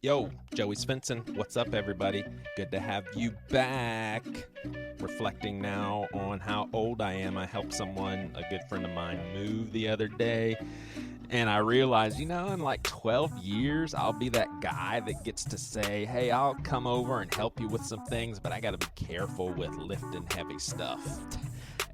Yo, Joey Svendsen, what's up, everybody? Good to have you back. Reflecting now on how old I am. I helped someone, a good friend of mine, move the other day. And I realized, in like 12 years, I'll be that guy that gets to say, hey, I'll come over and help you with some things, but I got to be careful with lifting heavy stuff.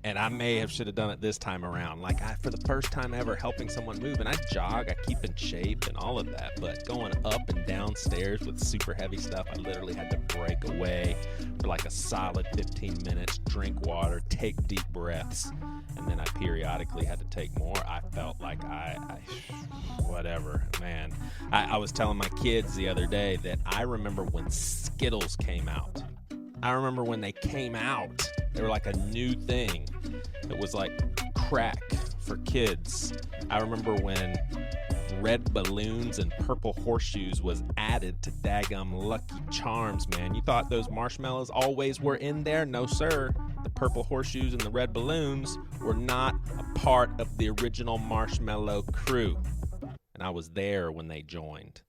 And I should have done it this time around. For the first time ever helping someone move, and I jog, I keep in shape and all of that, but going up and down stairs with super heavy stuff, I literally had to break away for like a solid 15 minutes, drink water, take deep breaths, and then I periodically had to take more. I felt like whatever, man. I was telling my kids the other day that I remember when Skittles came out. I remember when they came out, they were like a new thing. It was like crack for kids. I remember when red balloons and purple horseshoes was added to daggum Lucky Charms, man. You thought those marshmallows always were in there? No, sir. The purple horseshoes and the red balloons were not a part of the original marshmallow crew. And I was there when they joined.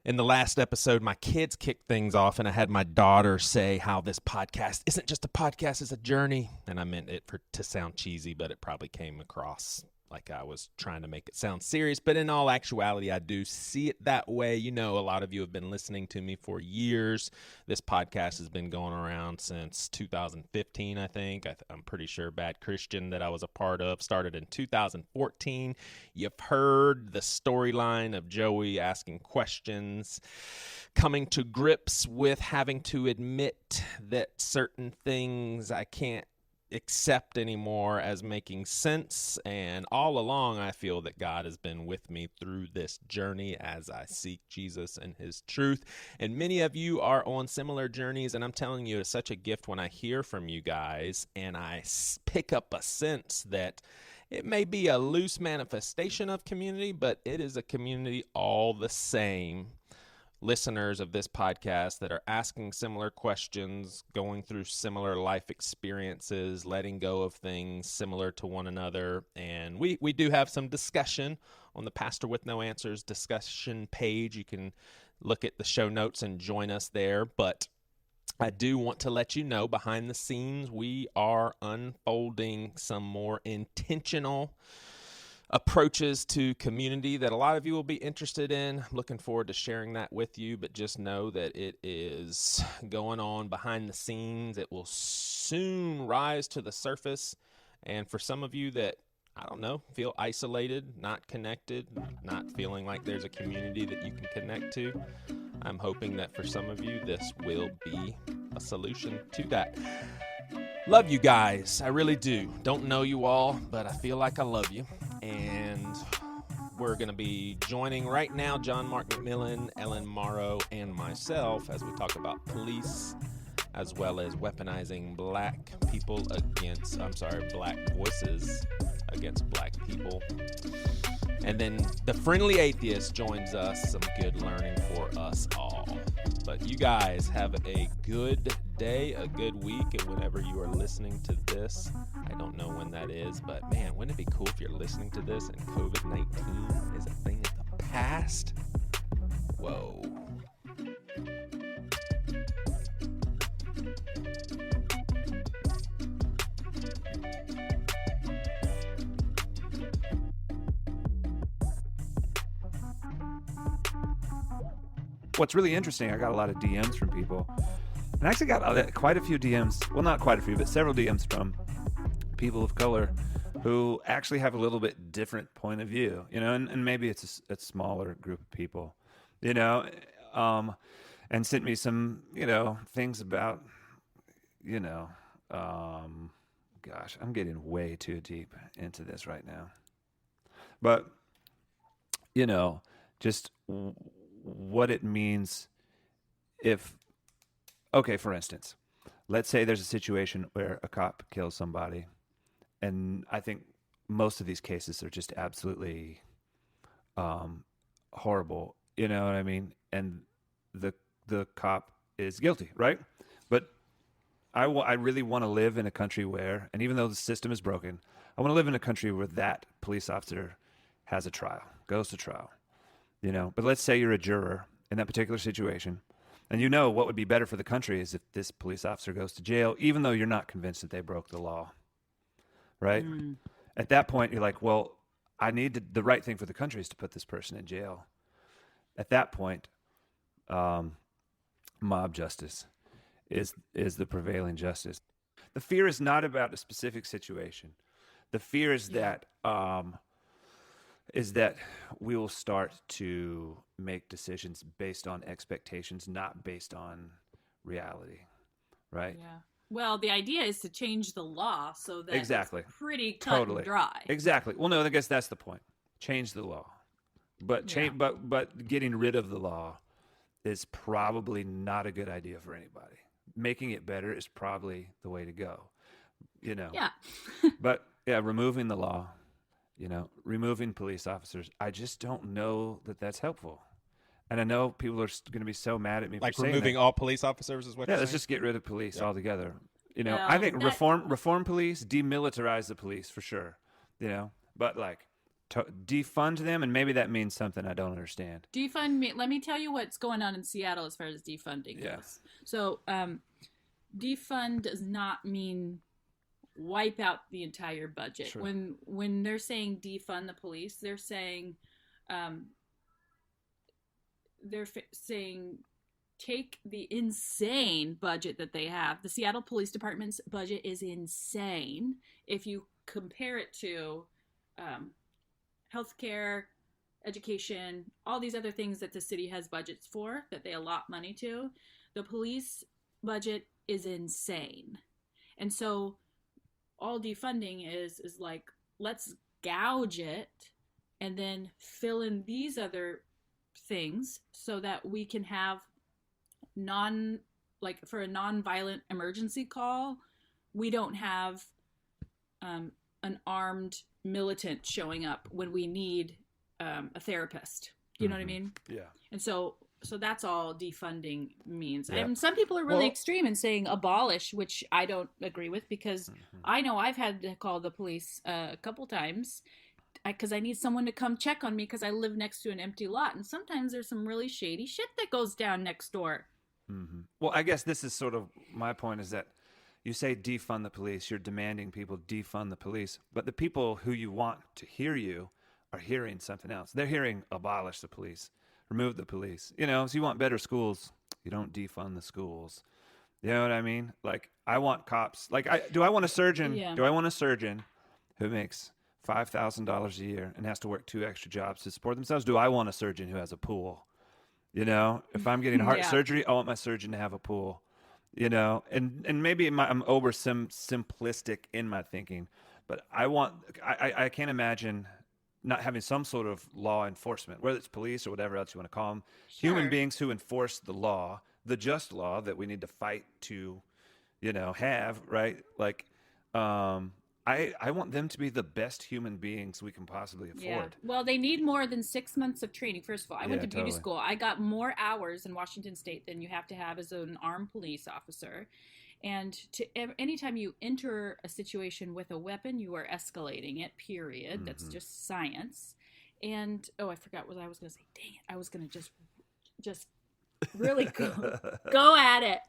In the last episode, my kids kicked things off, and I had my daughter say how this podcast isn't just a podcast, it's a journey. And I meant it to sound cheesy, but it probably came across like I was trying to make it sound serious. But in all actuality, I do see it that way. A lot of you have been listening to me for years. This podcast has been going around since 2015, I think. I'm pretty sure Bad Christian that I was a part of started in 2014. You've heard the storyline of Joey asking questions, coming to grips with having to admit that certain things I can't accept anymore as making sense. And all along, I feel that God has been with me through this journey as I seek Jesus and his truth. And many of you are on similar journeys, and I'm telling you, it's such a gift when I hear from you guys and I pick up a sense that it may be a loose manifestation of community, but it is a community all the same. Listeners of this podcast that are asking similar questions, going through similar life experiences, letting go of things similar to one another. And we do have some discussion on the Pastor with No Answers discussion page. You can look at the show notes and join us there. But I do want to let you know, behind the scenes, we are unfolding some more intentional approaches to community that a lot of you will be interested in. Looking forward to sharing that with you, but just know that it is going on behind the scenes. It will soon rise to the surface. And for some of you that, feel isolated, not connected, not feeling like there's a community that you can connect to, I'm hoping that for some of you, this will be a solution to that. Love you guys. I really do. Don't know you all, but I feel like I love you. And we're going to be joining right now John Mark McMillan, Ellen Mauro, and myself as we talk about police, as well as weaponizing black voices against black people. And then the Friendly Atheist joins us. Some good learning for us all. But you guys have a good day, a good week, and whenever you are listening to this, I don't know when that is, but man, wouldn't it be cool if you're listening to this and COVID-19 is a thing of the past? Whoa. What's really interesting, I got a lot of DMs from people, and I actually got quite a few DMs, well, not quite a few, but several DMs from people of color who actually have a little bit different point of view, and maybe it's a smaller group of people, and sent me some, things about, gosh, I'm getting way too deep into this right now. But, just what it means if, for instance, let's say there's a situation where a cop kills somebody, and I think most of these cases are just absolutely horrible, you know what I mean? And the cop is guilty, right? But I really want to live in a country where, and even though the system is broken, I want to live in a country where that police officer has a trial, goes to trial. But let's say you're a juror in that particular situation, and what would be better for the country is if this police officer goes to jail, even though you're not convinced that they broke the law, right? At that point, you're like, well, I need the right thing for the country is to put this person in jail. At that point, mob justice is the prevailing justice. The fear is not about a specific situation. The fear is that we will start to make decisions based on expectations, not based on reality, right? Yeah. Well, the idea is to change the law so that exactly. It's pretty cut and dry. Exactly. Well, no, I guess that's the point. Change the law, but getting rid of the law is probably not a good idea for anybody. Making it better is probably the way to go. Yeah. But removing the law, removing police officers, I just don't know that that's helpful. And I know people are going to be so mad at me like for saying removing that. all police officers is what you're let's saying? just get rid of police altogether. Well, I think reform police, demilitarize the police for sure. But like defund them, and maybe that means something I don't understand. Defund me. Let me tell you what's going on in Seattle as far as defunding goes. So, defund does not mean wipe out the entire budget. Sure. When they're saying defund the police, they're saying take the insane budget that they have. The Seattle Police Department's budget is insane. If you compare it to healthcare, education, all these other things that the city has budgets for, that they allot money to, the police budget is insane. And so all defunding is like, let's gouge it and then fill in these other things so that we can have for a non-violent emergency call, we don't have an armed militant showing up when we need a therapist. You know what I mean? Yeah. And so that's all defunding means. Yeah. And some people are really extreme in saying abolish, which I don't agree with, because I know I've had to call the police a couple times because I need someone to come check on me because I live next to an empty lot. And sometimes there's some really shady shit that goes down next door. Mm-hmm. Well, I guess this is sort of my point, is that you say defund the police, you're demanding people defund the police, but the people who you want to hear you are hearing something else. They're hearing abolish the police, remove the police. So you want better schools, you don't defund the schools. You know what I mean? Like, I want cops. Like, do I want a surgeon? Yeah. Do I want a surgeon who makes $5,000 a year and has to work 2 extra jobs to support themselves? Do I want a surgeon who has a pool? If I'm getting heart surgery, I want my surgeon to have a pool. And maybe I'm over simplistic in my thinking, but I can't imagine not having some sort of law enforcement, whether it's police or whatever else you want to call them, human beings who enforce the law, the just law that we need to fight to, have, right? Like, I want them to be the best human beings we can possibly afford. Yeah. Well, they need more than 6 months of training. First of all, I went to beauty school. I got more hours in Washington State than you have to have as an armed police officer. And anytime you enter a situation with a weapon, you are escalating it, period. Mm-hmm. That's just science. And, I forgot what I was going to say. Dang it. I was going to just really go at it.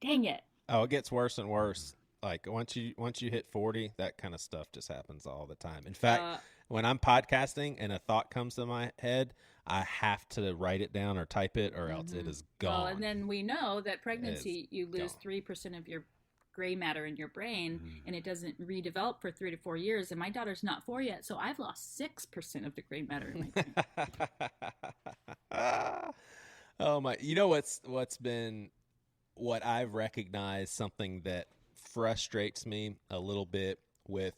Dang it. Oh, it gets worse and worse. Like, once you hit 40, that kind of stuff just happens all the time. In fact, when I'm podcasting and a thought comes to my head, I have to write it down or type it, or else it is gone. Well, and then we know that pregnancy, you lose 3% of your gray matter in your brain, and it doesn't redevelop for 3 to 4 years. And my daughter's not 4 yet, so I've lost 6% of the gray matter in my brain. Oh my! What I've recognized, something that frustrates me a little bit with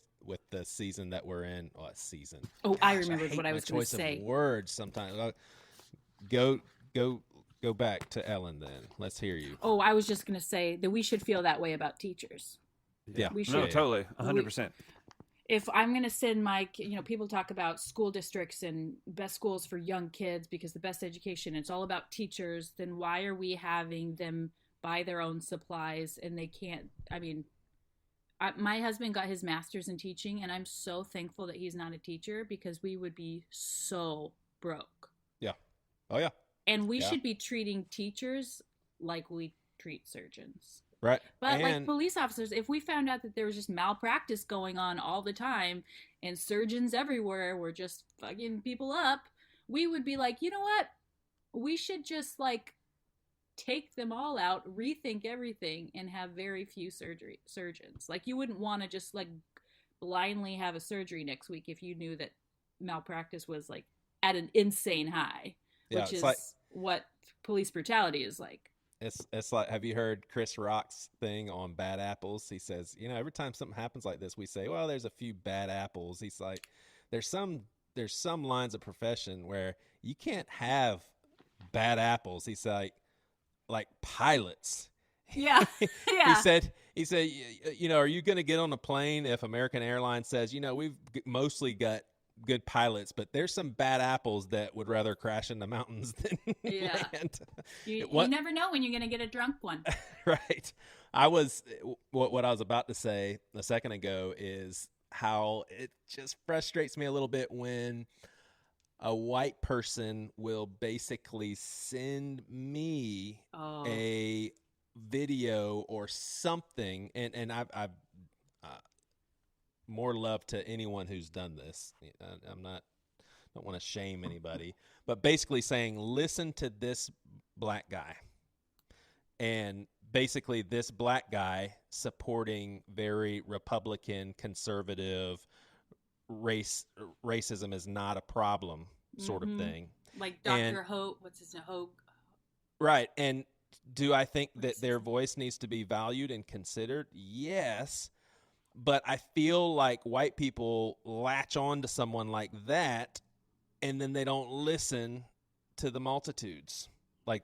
the season that we're in. Oh, season. Oh, gosh, I remembered what I was going to choice say. Of words sometimes. Go back to Ellen then. Let's hear you. Oh, I was just going to say that we should feel that way about teachers. Yeah. We should. No, totally. 100%. If I'm going to send people talk about school districts and best schools for young kids because the best education, it's all about teachers, then why are we having them buy their own supplies and they can't? My husband got his master's in teaching, and I'm so thankful that he's not a teacher because we would be so broke. Yeah. Oh, yeah. And we should be treating teachers like we treat surgeons. Right. But like police officers, if we found out that there was just malpractice going on all the time and surgeons everywhere were just fucking people up, we would be like, you know what? We should just like take them all out, rethink everything, and have very few surgeons. Like you wouldn't want to just like blindly have a surgery next week if you knew that malpractice was like at an insane high, which is like, what police brutality is like. It's like, have you heard Chris Rock's thing on bad apples? He says, you know, every time something happens like this, we say, well, there's a few bad apples. He's like, there's some lines of profession where you can't have bad apples. He's like pilots. Yeah. Yeah. He said, you know, are you going to get on a plane if American Airlines says, you know, we've mostly got good pilots, but there's some bad apples that would rather crash in the mountains than land. You never know when you're going to get a drunk one. Right. What I was about to say a second ago is how it just frustrates me a little bit when a white person will basically send me a video or something, and I've more love to anyone who's done this. Don't want to shame anybody, but basically saying, listen to this black guy, and basically this black guy supporting very Republican, conservative, racism is not a problem sort of thing. Like Dr. Hope, what's his name? Hogue. Right. And do I think that their voice needs to be valued and considered? Yes. But I feel like white people latch on to someone like that, and then they don't listen to the multitudes. Like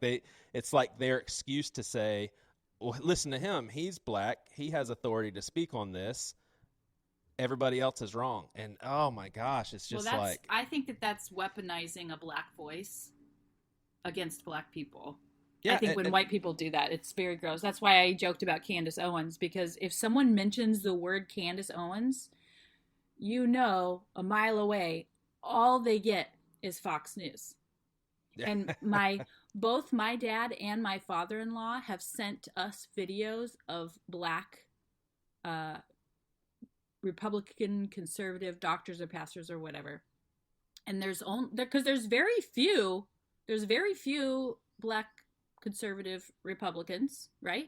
it's like their excuse to say, well, listen to him. He's black. He has authority to speak on this. Everybody else is wrong. And oh my gosh, it's just I think that's weaponizing a black voice against black people. Yeah, I think when white people do that, it's very gross. That's why I joked about Candace Owens, because if someone mentions the word Candace Owens, you know, a mile away, all they get is Fox News. Yeah. And both my dad and my father-in-law have sent us videos of black Republican conservative doctors or pastors or whatever. And there's very few black conservative Republicans, right?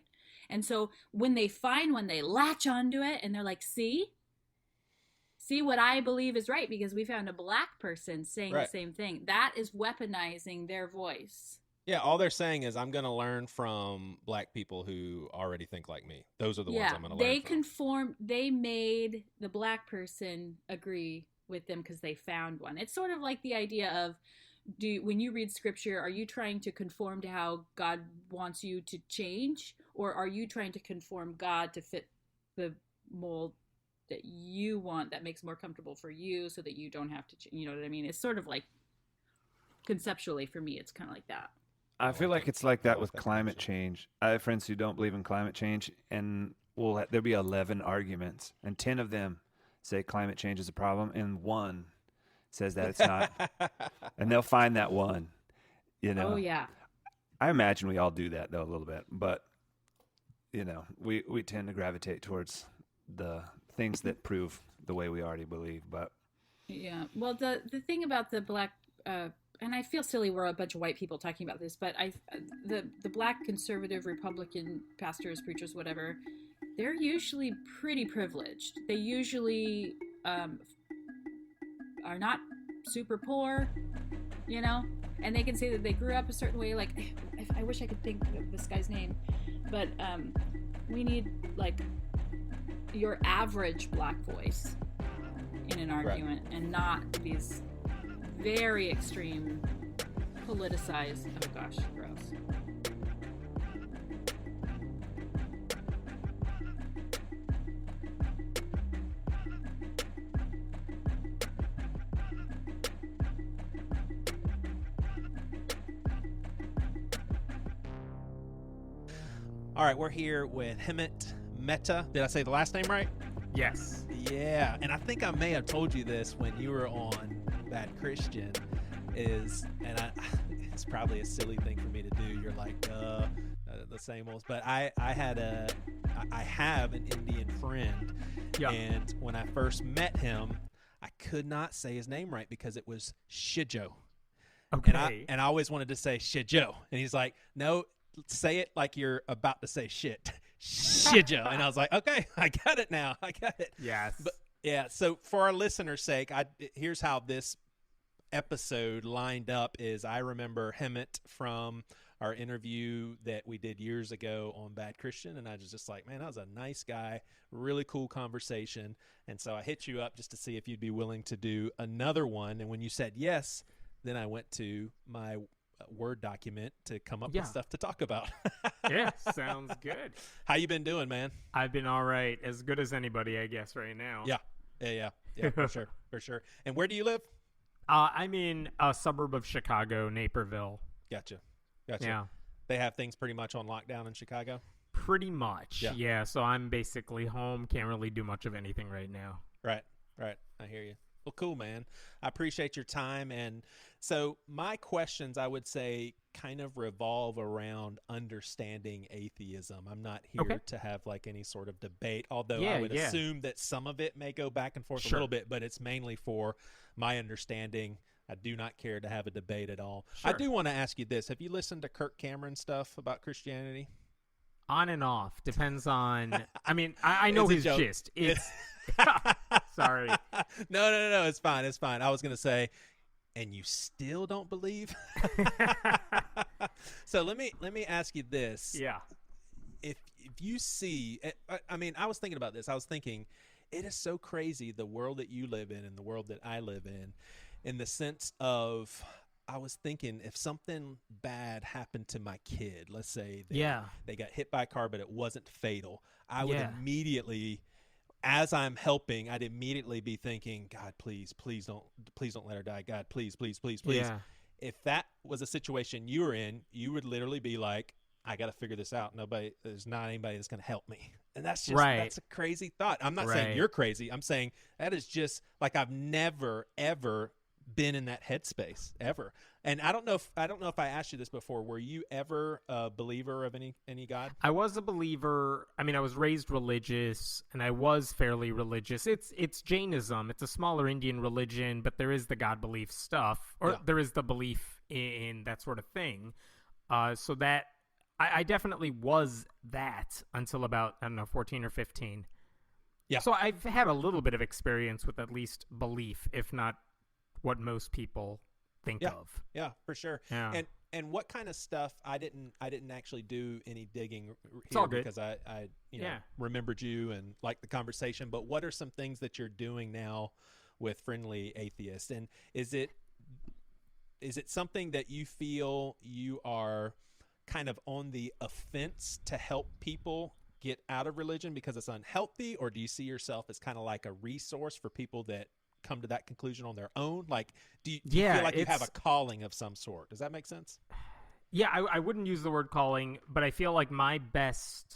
And so when they find one, they latch onto it and they're like, see what I believe is right because we found a black person saying the same thing. That is weaponizing their voice. Yeah, all they're saying is, I'm going to learn from black people who already think like me. Those are the ones I'm going to learn from. They made the black person agree with them because they found one. It's sort of like the idea of, when you read scripture, are you trying to conform to how God wants you to change, or are you trying to conform God to fit the mold that you want, that makes more comfortable for you, so that you don't have to you know what I mean? It's sort of like, conceptually for me, it's kind of like that. I feel like it's like that with climate change. I have friends who don't believe in climate change, and there'll be 11 arguments, and 10 of them say climate change is a problem, and one says that it's not. And they'll find that one, you know. Oh, yeah. I imagine we all do that, though, a little bit. But, you know, we tend to gravitate towards the things that prove the way we already believe. But yeah. Well, the thing about the black, and I feel silly we're a bunch of white people talking about this, but the black conservative Republican pastors, preachers, whatever, they're usually pretty privileged. They usually are not super poor, you know, and they can say that they grew up a certain way. Like, I wish I could think of this guy's name, but we need like your average black voice in an argument, and not these very extreme politicized. Oh gosh, gross. All right, we're here with Hemant Mehta. Did I say the last name right? yes. Yeah, and I think I may have told you this when you were on Bad Christian. is, and it's probably a silly thing for me to do. You're like, the same old. But I have an Indian friend, and when I first met him, I could not say his name right because it was Shijo. Okay. And I always wanted to say Shijo, and he's like, no, say it like you're about to say shit. Shijo. And I was like, okay, I got it now. I got it. Yes. But yeah, so for our listeners' sake, here's how this episode lined up is I remember Hemant from our interview that we did years ago on Bad Christian, and I was just like, man, that was a nice guy, really cool conversation. And so I hit you up just to see if you'd be willing to do another one. And when you said yes, then I went to my Word document to come up with stuff to talk about. Yeah, sounds good. How you been doing, man? I've been all right, as good as anybody, I guess, right now. Yeah, for sure. And where do you live? I'm in a suburb of Chicago, Naperville. Gotcha. Yeah. They have things pretty much on lockdown in Chicago? Pretty much, yeah. So I'm basically home, can't really do much of anything right now. Right. I hear you. Well, cool, man. I appreciate your time. And so my questions, I would say, kind of revolve around understanding atheism. I'm not here to have like any sort of debate, although I would assume that some of it may go back and forth a little bit, but it's mainly for my understanding. I do not care to have a debate at all. I do want to ask you this. Have you listened to Kirk Cameron stuff about Christianity? On and off. Depends on, I mean, I know his gist. It's, sorry. No. It's fine. I was going to say, and you still don't believe? So let me ask you this. Yeah. If you see, I mean, I was thinking about this. I was thinking, it is so crazy, the world that you live in and the world that I live in the sense of, I was thinking if something bad happened to my kid, let's say they got hit by a car, but it wasn't fatal, I would immediately, as I'm helping, I'd immediately be thinking, God, please don't let her die. God, please. Yeah. If that was a situation you were in, you would literally be like, I got to figure this out. There's not anybody that's going to help me. And that's just, that's a crazy thought. I'm not saying you're crazy. I'm saying that is just like, I've never, ever been in that headspace ever. And I don't know if I asked you this before. Were you ever a believer of any God? I was a believer. I mean, I was raised religious, and I was fairly religious. It's Jainism. It's a smaller Indian religion, but there is the God belief stuff, or there is the belief in that sort of thing. So that I definitely was that until about, 14 or 15. Yeah. So I've had a little bit of experience with at least belief, if not what most people think of. Yeah, for sure. Yeah. And what kind of stuff, I didn't actually do any digging here because I remembered you and liked the conversation, but what are some things that you're doing now with Friendly Atheist? And is it something that you feel you are kind of on the offense to help people get out of religion because it's unhealthy, or do you see yourself as kind of like a resource for people that come to that conclusion on their own? Like, do you feel like you have a calling of some sort? Does that make sense? Yeah, I wouldn't use the word calling, but I feel like my best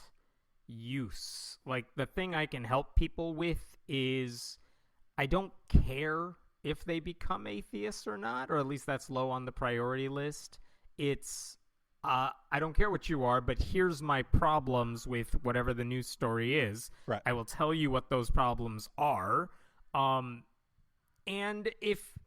use, like the thing I can help people with, is I don't care if they become atheists or not, or at least that's low on the priority list. It's I don't care what you are, but here's my problems with whatever the news story is. Right. I will tell you what those problems are. And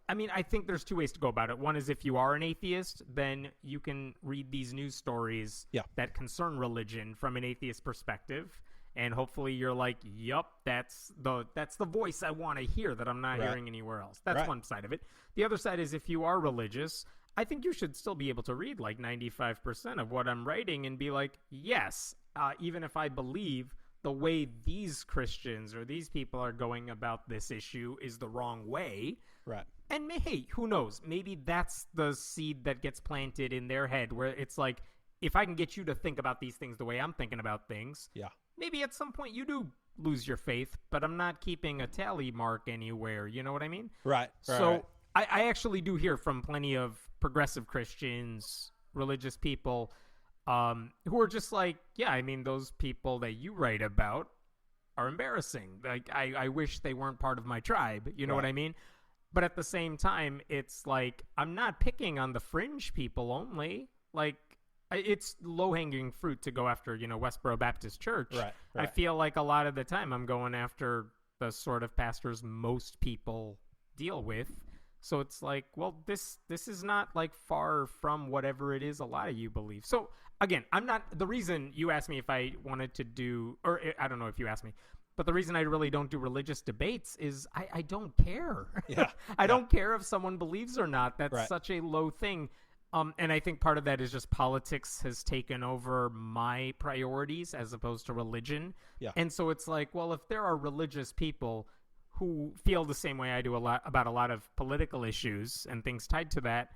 I think there's two ways to go about it. One is if you are an atheist, then you can read these news stories that concern religion from an atheist perspective. And hopefully you're like, yup, that's the voice I want to hear that I'm not hearing anywhere else. That's one side of it. The other side is if you are religious, I think you should still be able to read like 95% of what I'm writing and be like, yes, even if I believe the way these Christians or these people are going about this issue is the wrong way. Right. And hey, who knows? Maybe that's the seed that gets planted in their head where it's like, if I can get you to think about these things the way I'm thinking about things, maybe at some point you do lose your faith, but I'm not keeping a tally mark anywhere. You know what I mean? Right. So I actually do hear from plenty of progressive Christians, religious people, who are just like, those people that you write about are embarrassing. Like, I wish they weren't part of my tribe. You know what I mean? But at the same time, it's like, I'm not picking on the fringe people only. Like, it's low-hanging fruit to go after, Westboro Baptist Church. Right. I feel like a lot of the time I'm going after the sort of pastors most people deal with. So it's like, well, this is not like far from whatever it is a lot of you believe. So again, the reason you asked me if I wanted to do, or I don't know if you asked me, but the reason I really don't do religious debates is I don't care. Yeah. I don't care if someone believes or not. That's right. such a low thing. And I think part of that is just politics has taken over my priorities as opposed to religion. Yeah. And so it's like, well, if there are religious people who feel the same way I do about a lot of political issues and things tied to that,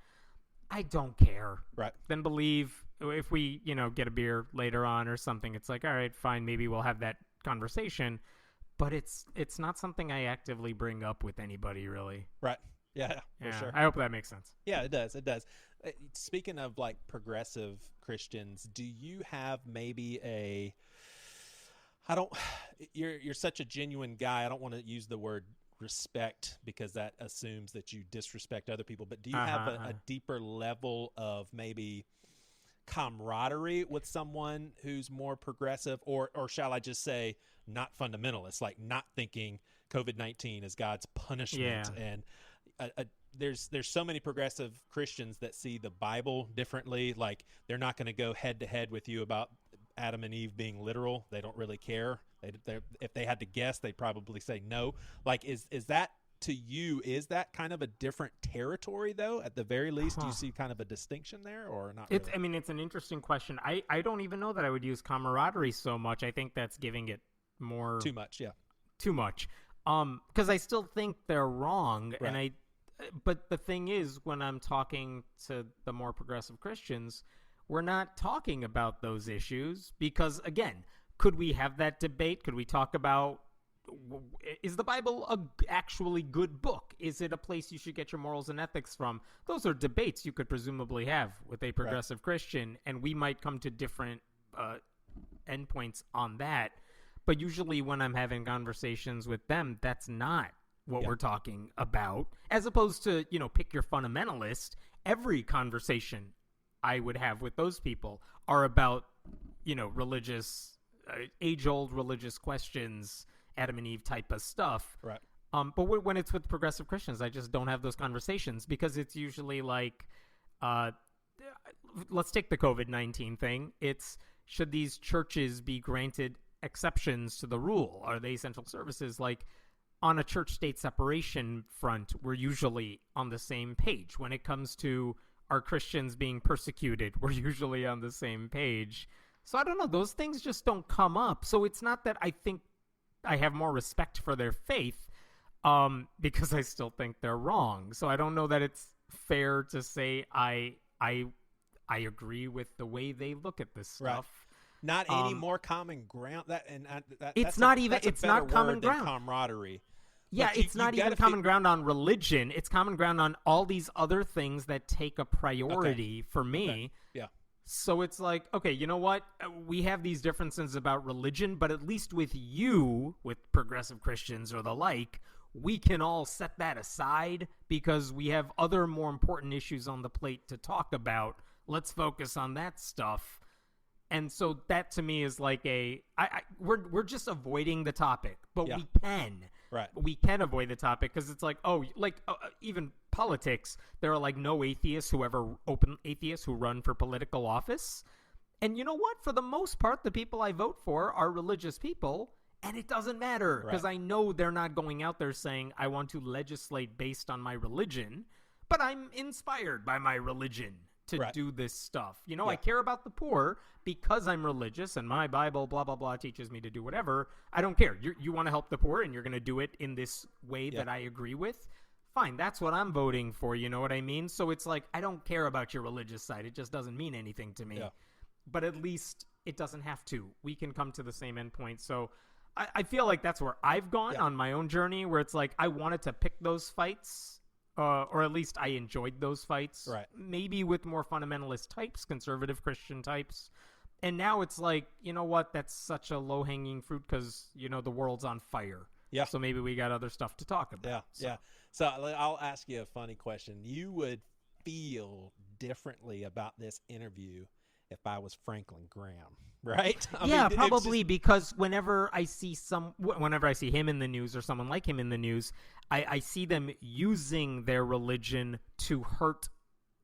I don't care. Right. Then believe if we, get a beer later on or something, it's like, all right, fine, maybe we'll have that conversation. But it's not something I actively bring up with anybody, really. Right. Yeah, for sure. I hope that makes sense. Yeah, it does. It does. Speaking of like progressive Christians, do you have maybe you're such a genuine guy. I don't want to use the word respect because that assumes that you disrespect other people, but do you have a deeper level of maybe camaraderie with someone who's more progressive, or shall I just say not fundamentalist, like not thinking COVID-19 is God's punishment? Yeah. And there's so many progressive Christians that see the Bible differently. Like they're not going to go head to head with you about Adam and Eve being literal. They don't really care. If they had to guess, they'd probably say no. Like, is that to you? Is that kind of a different territory though? At the very least, do you see kind of a distinction there, or not? It's. Really? I mean, it's an interesting question. I don't even know that I would use camaraderie so much. I think that's giving it more too much. Yeah, too much. Because I still think they're wrong, right. But the thing is, when I'm talking to the more progressive Christians, we're not talking about those issues because, again, could we have that debate? Could we talk about, is the Bible a actually good book? Is it a place you should get your morals and ethics from? Those are debates you could presumably have with a progressive Christian, and we might come to different endpoints on that. But usually when I'm having conversations with them, that's not what we're talking about. As opposed to, pick your fundamentalist. Every conversation I would have with those people are about, religious, age-old religious questions, Adam and Eve type of stuff. Right. But when it's with progressive Christians, I just don't have those conversations because it's usually like, let's take the COVID-19 thing. It's, should these churches be granted exceptions to the rule? Are they essential services? Like, on a church-state separation front, we're usually on the same page. When it comes to are Christians being persecuted, we're usually on the same page. So I don't know. Those things just don't come up. So it's not that I think I have more respect for their faith because I still think they're wrong. So I don't know that it's fair to say I agree with the way they look at this stuff. Right. Not any more common ground. It's not common ground. Camaraderie. Yeah, it's not even common ground on religion. It's common ground on all these other things that take a priority for me. Okay. Yeah. So it's like, okay, you know what? We have these differences about religion, but at least with you, with progressive Christians or the like, we can all set that aside because we have other more important issues on the plate to talk about. Let's focus on that stuff. And so that to me is like we're just avoiding the topic, but we can. Right. We can avoid the topic because it's like, even politics, there are like no atheists open atheists who run for political office. And you know what? For the most part, the people I vote for are religious people, and it doesn't matter because I know they're not going out there saying, I want to legislate based on my religion, but I'm inspired by my religion to do this stuff. I care about the poor because I'm religious and my Bible, blah, blah, blah, teaches me to do whatever. I don't care. You want to help the poor and you're going to do it in this way that I agree with. Fine. That's what I'm voting for. You know what I mean? So it's like, I don't care about your religious side. It just doesn't mean anything to me. Yeah. But at least it doesn't have to. We can come to the same endpoint. So I feel like that's where I've gone on my own journey, where it's like I wanted to pick those fights. Or at least I enjoyed those fights. Right. Maybe with more fundamentalist types, conservative Christian types. And now it's like, you know what? That's such a low-hanging fruit because, the world's on fire. Yeah. So maybe we got other stuff to talk about. Yeah. So. Yeah. So I'll ask you a funny question. You would feel differently about this interview if I was Franklin Graham, right? I mean, probably, because whenever I see him in the news or someone like him in the news, I see them using their religion to hurt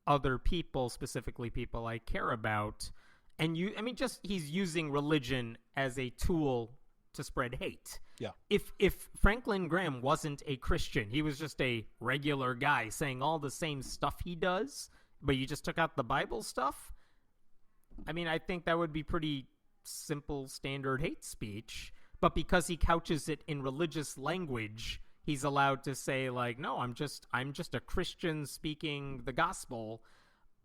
other people, specifically people I care about. And he's using religion as a tool to spread hate. Yeah. If Franklin Graham wasn't a Christian, he was just a regular guy saying all the same stuff he does, but you just took out the Bible stuff, I mean, I think that would be pretty simple, standard hate speech. But because he couches it in religious language, he's allowed to say, like, no, I'm just a Christian speaking the gospel.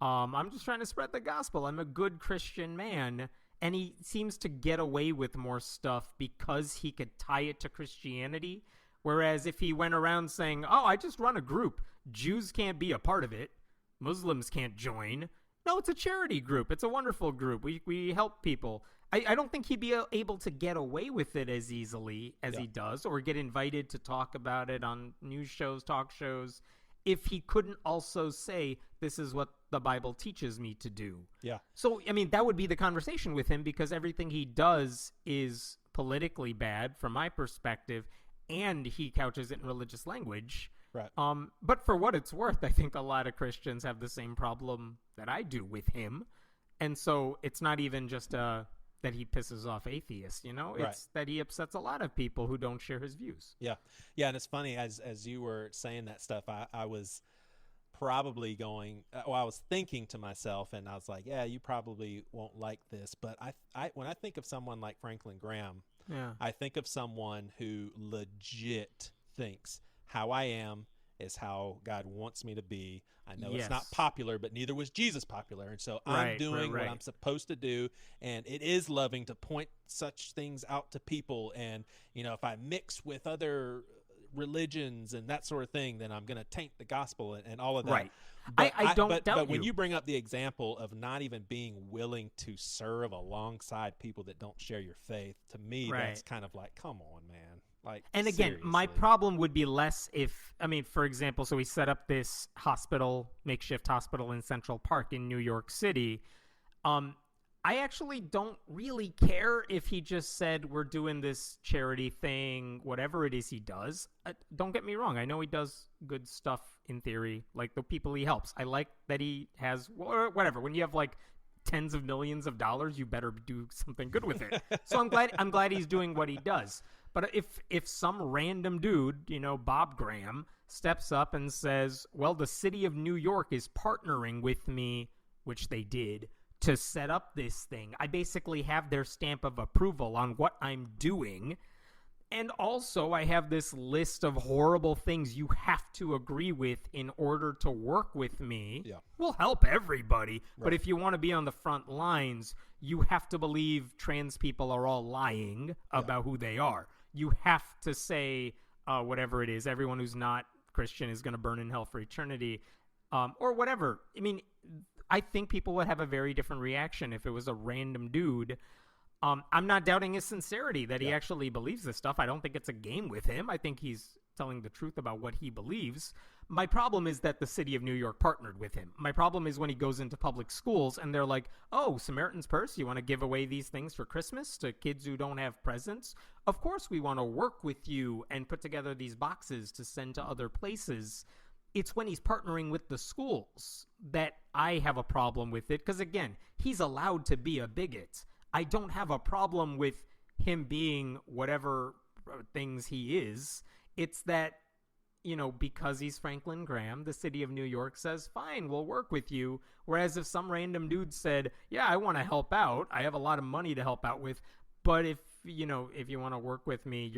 I'm just trying to spread the gospel. I'm a good Christian man. And he seems to get away with more stuff because he could tie it to Christianity. Whereas if he went around saying, oh, I just run a group, Jews can't be a part of it, Muslims can't join. No, it's a charity group. It's a wonderful group. We help people. I don't think he'd be able to get away with it as easily as he does, or get invited to talk about it on news shows, talk shows, if he couldn't also say, this is what the Bible teaches me to do. Yeah. So, I mean, that would be the conversation with him, because everything he does is politically bad from my perspective, and he couches it in religious language. Right. But for what it's worth, I think a lot of Christians have the same problem that I do with him. And so it's not even just that he pisses off atheists, It's that he upsets a lot of people who don't share his views. Yeah. Yeah, and it's funny, as you were saying that stuff, I was probably I was thinking to myself, and I was like, yeah, you probably won't like this. But I when I think of someone like Franklin Graham, I think of someone who legit thinks, how I am is how God wants me to be. I know it's not popular, but neither was Jesus popular. And so I'm doing what I'm supposed to do. And it is loving to point such things out to people. And, if I mix with other religions and that sort of thing, then I'm going to taint the gospel and all of that. Right. But I don't doubt But when you bring up the example of not even being willing to serve alongside people that don't share your faith, to me, that's kind of like, come on, man. And again, seriously. my problem would be less for example, so we set up this makeshift hospital in Central Park in New York City. I actually don't really care if he just said, we're doing this charity thing, whatever it is he does. Don't get me wrong. I know he does good stuff in theory, like the people he helps. I like that he has, whatever. When you have like tens of millions of dollars, you better do something good with it. So I'm glad he's doing what he does. But if some random dude, Bob Graham, steps up and says, well, the city of New York is partnering with me, which they did, to set up this thing, I basically have their stamp of approval on what I'm doing. And also I have this list of horrible things you have to agree with in order to work with me. Yeah. We'll help everybody. Right. But if you want to be on the front lines, you have to believe trans people are all lying about who they are. You have to say whatever it is, everyone who's not Christian is going to burn in hell for eternity, or whatever. I mean, I think people would have a very different reaction if it was a random dude. I'm not doubting his sincerity that he actually believes this stuff. I don't think it's a game with him. I think he's telling the truth about what he believes. My problem is that the city of New York partnered with him. My problem is when he goes into public schools and they're like, oh, Samaritan's Purse, you want to give away these things for Christmas to kids who don't have presents? Of course we want to work with you and put together these boxes to send to other places. It's when he's partnering with the schools that I have a problem with it, because, again, he's allowed to be a bigot. I don't have a problem with him being whatever things he is. It's that, because he's Franklin Graham, the city of New York says, fine, we'll work with you. Whereas if some random dude said, yeah, I want to help out, I have a lot of money to help out with, but if you want to work with me,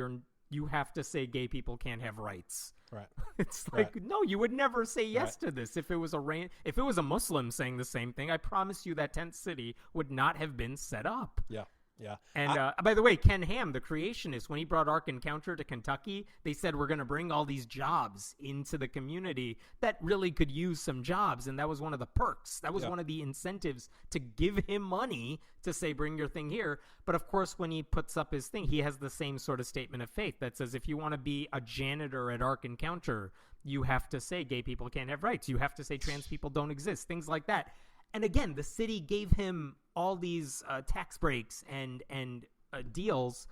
you have to say gay people can't have rights. Right. It's like, no, you would never say yes to this. If it was a Muslim saying the same thing, I promise you that tent city would not have been set up. Yeah. Yeah. And by the way, Ken Ham, the creationist, when he brought Ark Encounter to Kentucky, they said we're going to bring all these jobs into the community that really could use some jobs. And that was one of the perks. That was one of the incentives to give him money to say, bring your thing here. But of course, when he puts up his thing, he has the same sort of statement of faith that says, if you want to be a janitor at Ark Encounter, you have to say gay people can't have rights. You have to say trans people don't exist, things like that. And again, the city gave him all these tax breaks and deals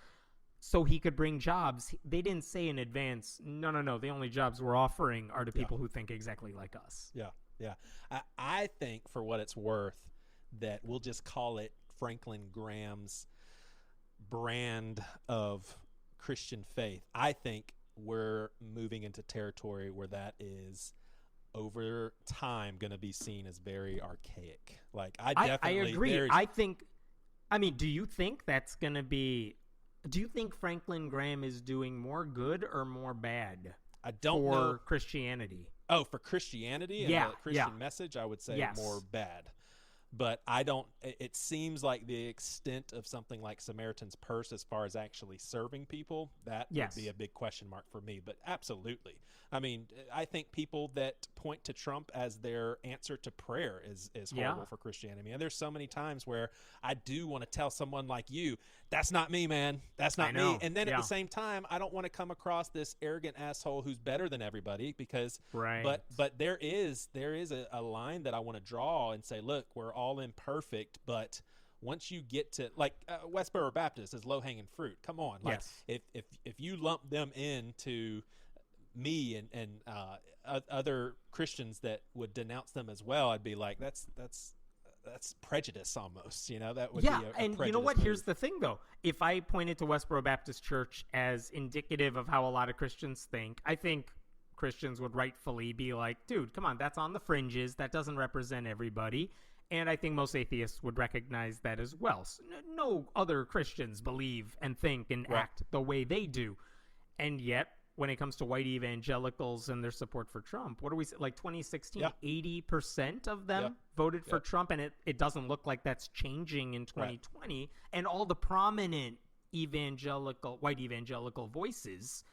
so he could bring jobs. They didn't say in advance, no, the only jobs we're offering are to people who think exactly like us. Yeah. I think, for what it's worth, that we'll just call it Franklin Graham's brand of Christian faith. I think we're moving into territory where that is over time going to be seen as very archaic. Like, I agree. Do you think that's going to be, do you think Franklin Graham is doing more good or more bad? I don't know. For Christianity. Oh, for Christianity and the Christian message, I would say more bad. But it seems like the extent of something like Samaritan's Purse as far as actually serving people, that would be a big question mark for me. But absolutely. I mean, I think people that point to Trump as their answer to prayer is horrible for Christianity. And there's so many times where I do want to tell someone like you, that's not me, man. That's not me. And then at the same time, I don't want to come across this arrogant asshole who's better than everybody because, but there is a line that I want to draw and say, look, we're all imperfect, but once you get to like Westboro Baptist is low-hanging fruit. Come on. Like if you lump them into me and other Christians that would denounce them as well, I'd be like, that's prejudice almost, that would be a and you know what? move. Here's the thing though. If I pointed to Westboro Baptist Church as indicative of how a lot of Christians think, I think Christians would rightfully be like, dude, come on, that's on the fringes. That doesn't represent everybody. And I think most atheists would recognize that as well. So no other Christians believe and think and act the way they do. And yet, when it comes to white evangelicals and their support for Trump, what do we say? Like 2016, 80% of them voted for Trump, and it doesn't look like that's changing in 2020. Right. And all the prominent white evangelical voices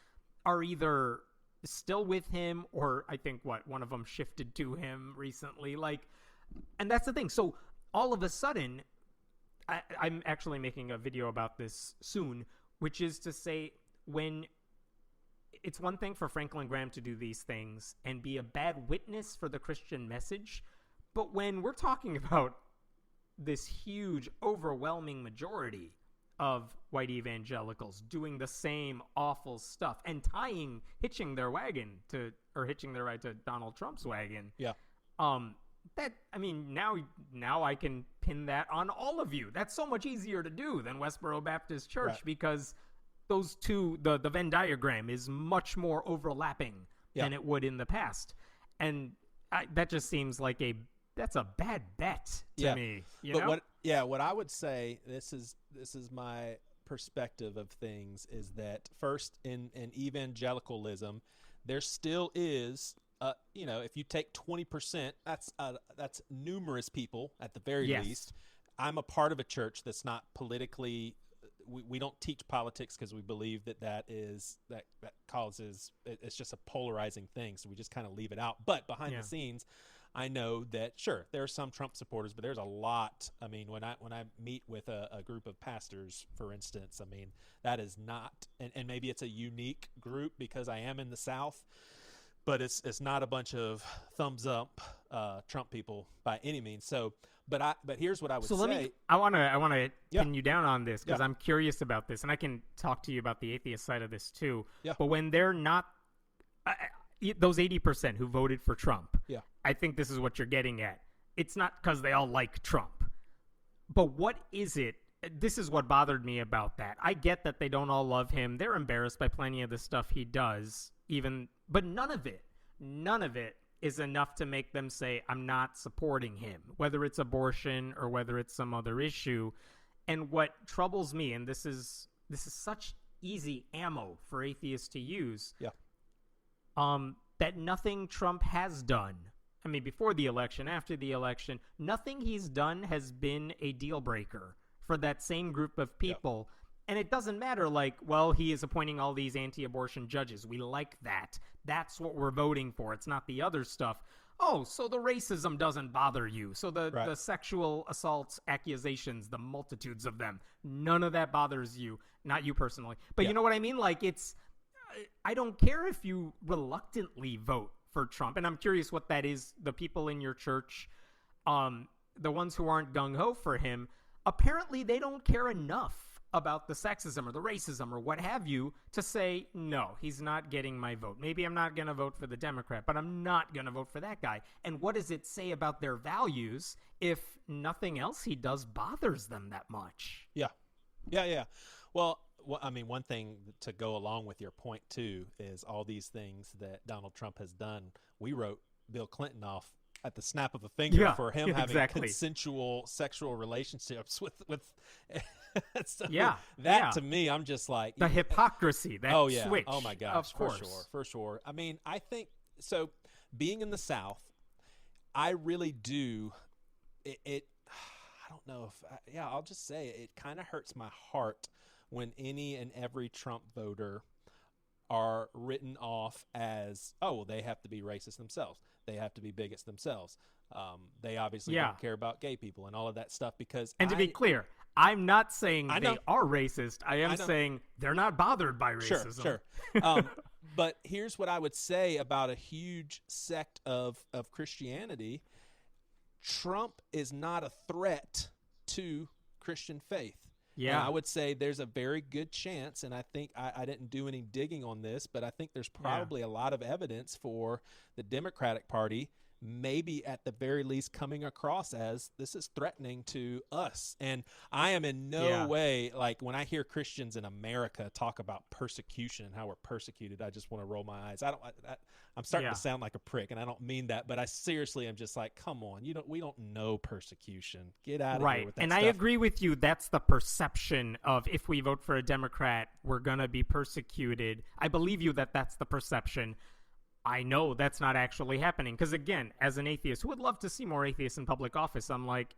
are either still with him or I think one of them shifted to him recently. And that's the thing. So all of a sudden, I'm actually making a video about this soon, which is to say when it's one thing for Franklin Graham to do these things and be a bad witness for the Christian message, but when we're talking about this huge, overwhelming majority of white evangelicals doing the same awful stuff and hitching their ride to Donald Trump's wagon. Yeah. Now I can pin that on all of you. That's so much easier to do than Westboro Baptist Church because those two, the Venn diagram is much more overlapping than it would in the past. And that just seems like that's a bad bet to me. What I would say, this is my perspective of things, is that first in evangelicalism, there still is, if you take 20%, that's numerous people at the very least. I'm a part of a church that's not politically. We don't teach politics because we believe that causes, it's just a polarizing thing. So we just kind of leave it out. But behind the scenes, I know that sure there are some Trump supporters, but there's a lot. I mean, when I meet with a group of pastors, for instance, I mean that is not, and maybe it's a unique group because I am in the South, but it's not a bunch of thumbs up Trump people by any means. So. But here's what I would say. I want to pin you down on this because I'm curious about this, and I can talk to you about the atheist side of this too. Yeah. But when they're not those 80% who voted for Trump, I think this is what you're getting at. It's not because they all like Trump, but what is it? This is what bothered me about that. I get that they don't all love him. They're embarrassed by plenty of the stuff he does, but none of it is enough to make them say, I'm not supporting him, whether it's abortion or whether it's some other issue. And what troubles me, and this is such easy ammo for atheists to use, that nothing Trump has done, before the election, after the election, nothing he's done has been a deal breaker. for that same group of people. Yep. And it doesn't matter, like, well, he is appointing all these anti-abortion judges. We like that. That's what we're voting for. It's not the other stuff. Oh, so the racism doesn't bother you. So the sexual assault accusations, the multitudes of them, none of that bothers you. Not you personally. But you know what I mean? Like, I don't care if you reluctantly vote for Trump. And I'm curious what that is. The people in your church, the ones who aren't gung-ho for him, apparently they don't care enough about the sexism or the racism or what have you to say, no, he's not getting my vote. Maybe I'm not going to vote for the Democrat, but I'm not going to vote for that guy. And what does it say about their values if nothing else he does bothers them that much? Yeah. Well, I mean, one thing to go along with your point, too, is all these things that Donald Trump has done. We wrote Bill Clinton off at the snap of a finger for him having consensual sexual relationships with so to me, I'm just like the hypocrisy, that switch. Oh my gosh, for sure. I mean, I think so. Being in the South, I really do. I don't know if I'll just say it kind of hurts my heart when any and every Trump voter are written off as, oh, well, they have to be racist themselves. They have to be bigots themselves. They obviously don't care about gay people and all of that stuff because. And to be clear, I'm not saying they are racist. I am saying they're not bothered by racism. Sure. But here's what I would say about a huge sect of Christianity. Trump is not a threat to Christian faith. Yeah. And I would say there's a very good chance, and I think I didn't do any digging on this, but I think there's probably a lot of evidence for the Democratic Party maybe at the very least coming across as this is threatening to us. And I am in no way, like when I hear Christians in America talk about persecution and how we're persecuted, I just want to roll my eyes. I'm starting to sound like a prick, and I don't mean that, but I seriously am just like, come on, we don't know persecution. Get out of here with that and stuff. I agree with you. That's the perception of if we vote for a Democrat, we're going to be persecuted. I believe you that that's the perception. I know that's not actually happening. Because again, as an atheist, who would love to see more atheists in public office? I'm like,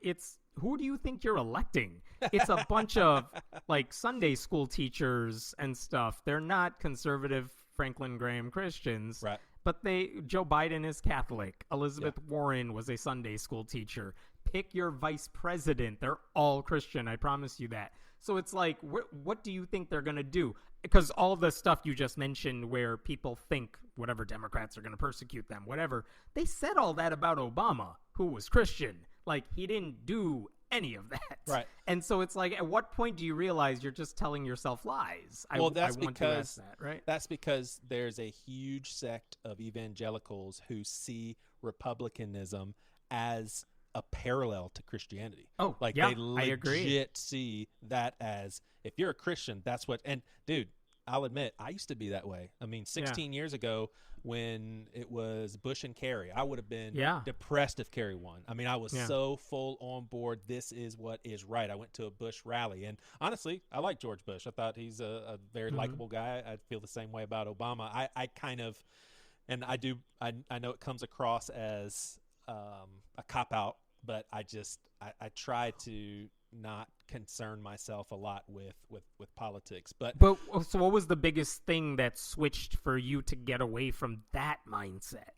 who do you think you're electing? It's a bunch of like Sunday school teachers and stuff. They're not conservative Franklin Graham Christians. Right. But Joe Biden is Catholic. Elizabeth Warren was a Sunday school teacher. Pick your vice president. They're all Christian. I promise you that. So it's like, what do you think they're going to do? Because all the stuff you just mentioned where people think whatever Democrats are going to persecute them, whatever, they said all that about Obama, who was Christian. Like, he didn't do any of that. Right. And so it's like, at what point do you realize you're just telling yourself lies? Well, that's That's because there's a huge sect of evangelicals who see republicanism as a parallel to Christianity. Oh, like they legit see that as, if you're a Christian, that's what. And dude, I'll admit, I used to be that way. I mean, 16 years ago, when it was Bush and Kerry, I would have been depressed if Kerry won. I mean, I was so full on board. This is what is right. I went to a Bush rally, and honestly, I like George Bush. I thought he's a very likable guy. I feel the same way about Obama. I kind of, and I do. I know it comes across as a cop out, but I try to not concern myself a lot with politics. But so what was the biggest thing that switched for you to get away from that mindset?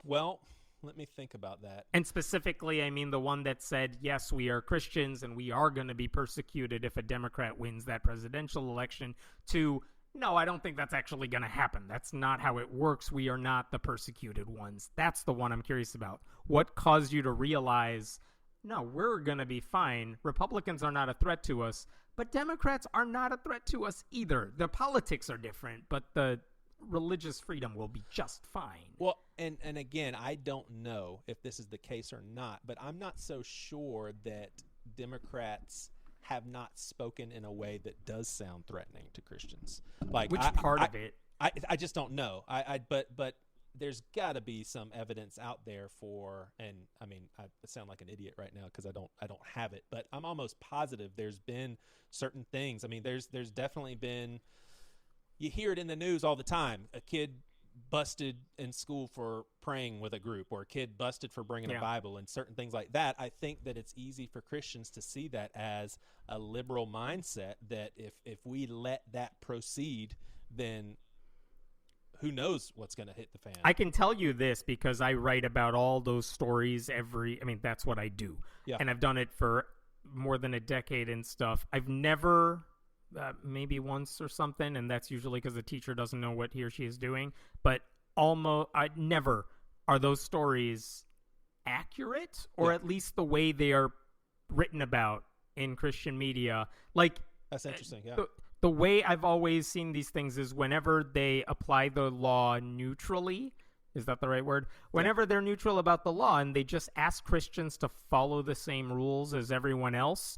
Well, let me think about that. And specifically, I mean the one that said, yes, we are Christians and we are going to be persecuted if a Democrat wins that presidential election, to, no, I don't think that's actually going to happen. That's not how it works. We are not the persecuted ones. That's the one I'm curious about. What caused you to realize, no, we're going to be fine. Republicans are not a threat to us, but Democrats are not a threat to us either. The politics are different, but the religious freedom will be just fine. Well, and again, I don't know if this is the case or not, but I'm not so sure that Democrats have not spoken in a way that does sound threatening to Christians. Like, which part of it? I just don't know. But there's got to be some evidence out there for, and I mean, I sound like an idiot right now because I don't have it, but I'm almost positive there's been certain things. I mean, there's definitely been, you hear it in the news all the time. A kid busted in school for praying with a group, or a kid busted for bringing a Bible, and certain things like that. I think that it's easy for Christians to see that as a liberal mindset, that if we let that proceed, then who knows what's going to hit the fan. I can tell you this because I write about all those stories that's what I do. Yeah. And I've done it for more than a decade and stuff. I've never, maybe once or something, and that's usually because the teacher doesn't know what he or she is doing, but never are those stories accurate, or at least the way they are written about in Christian media. Like, that's interesting, yeah. The way I've always seen these things is whenever they apply the law neutrally, is that the right word? Whenever they're neutral about the law and they just ask Christians to follow the same rules as everyone else,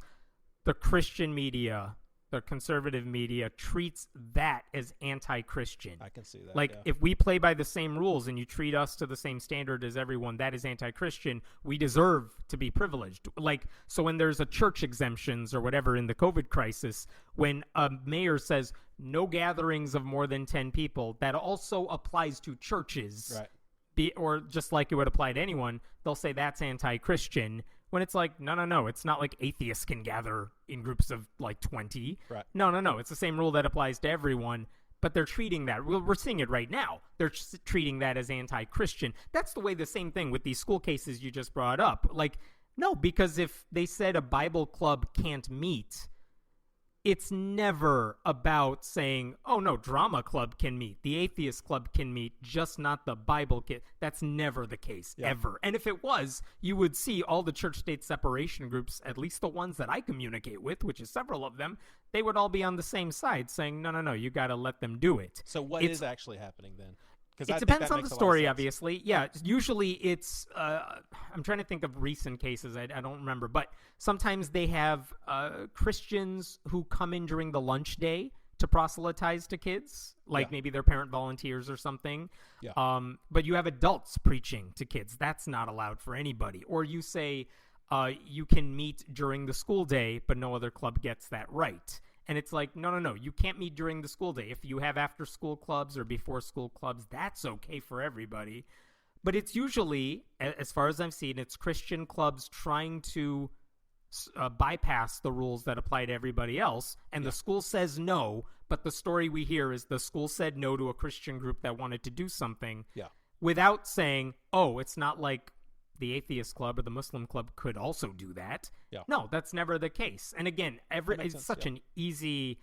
the Christian media, the conservative media, treats that as anti-Christian. I can see that. Like, if we play by the same rules and you treat us to the same standard as everyone, that is anti-Christian. We deserve to be privileged. Like, so when there's a church exemptions or whatever in the COVID crisis, when a mayor says no gatherings of more than 10 people, that also applies to churches. Right. Or just like it would apply to anyone, they'll say that's anti-Christian. When it's like, no, it's not like atheists can gather in groups of like 20. Right. No, it's the same rule that applies to everyone, but they're treating that, we're seeing it right now, they're treating that as anti-Christian. That's the way, the same thing with these school cases you just brought up. Like, no, because if they said a Bible club can't meet, it's never about saying, oh, no, drama club can meet, the atheist club can meet, just not the Bible kid. That's never the case, ever. And if it was, you would see all the church-state separation groups, at least the ones that I communicate with, which is several of them, they would all be on the same side saying, no, you got to let them do it. So what is actually happening then? It depends on the story, obviously. Yeah, usually it's, I'm trying to think of recent cases. I don't remember. But sometimes they have Christians who come in during the lunch day to proselytize to kids, like maybe they're parent volunteers or something. Yeah. But you have adults preaching to kids. That's not allowed for anybody. Or you say you can meet during the school day, but no other club gets that right. And it's like, no, you can't meet during the school day. If you have after-school clubs or before-school clubs, that's okay for everybody. But it's usually, as far as I've seen, it's Christian clubs trying to bypass the rules that apply to everybody else. And the school says no, but the story we hear is the school said no to a Christian group that wanted to do something without saying, oh, it's not like the atheist club or the Muslim club could also do that. Yeah. No, that's never the case. And again, it's such an easy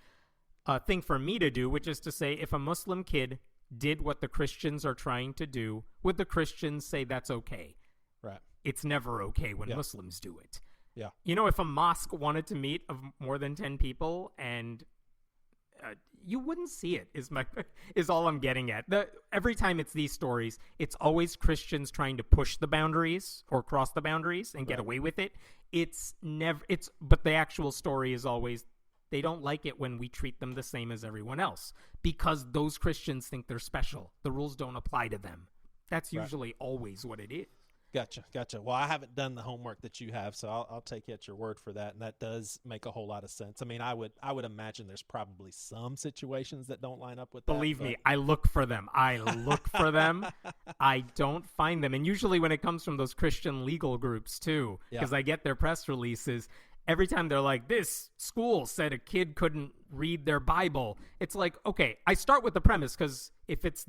thing for me to do, which is to say, if a Muslim kid did what the Christians are trying to do, would the Christians say that's okay? Right. It's never okay when Muslims do it. Yeah. You know, if a mosque wanted to meet of more than 10 people and you wouldn't see it is all I'm getting at. Every time it's these stories, it's always Christians trying to push the boundaries or cross the boundaries and get away with it. But the actual story is always, they don't like it when we treat them the same as everyone else because those Christians think they're special. The rules don't apply to them. That's usually always what it is. Gotcha. Well, I haven't done the homework that you have, so I'll take you at your word for that, and that does make a whole lot of sense. I mean, I would imagine there's probably some situations that don't line up with that. Believe me, I look for them. I don't find them, and usually when it comes from those Christian legal groups too, because I get their press releases. Every time they're like, this school said a kid couldn't read their Bible. It's like, okay, I start with the premise because if it's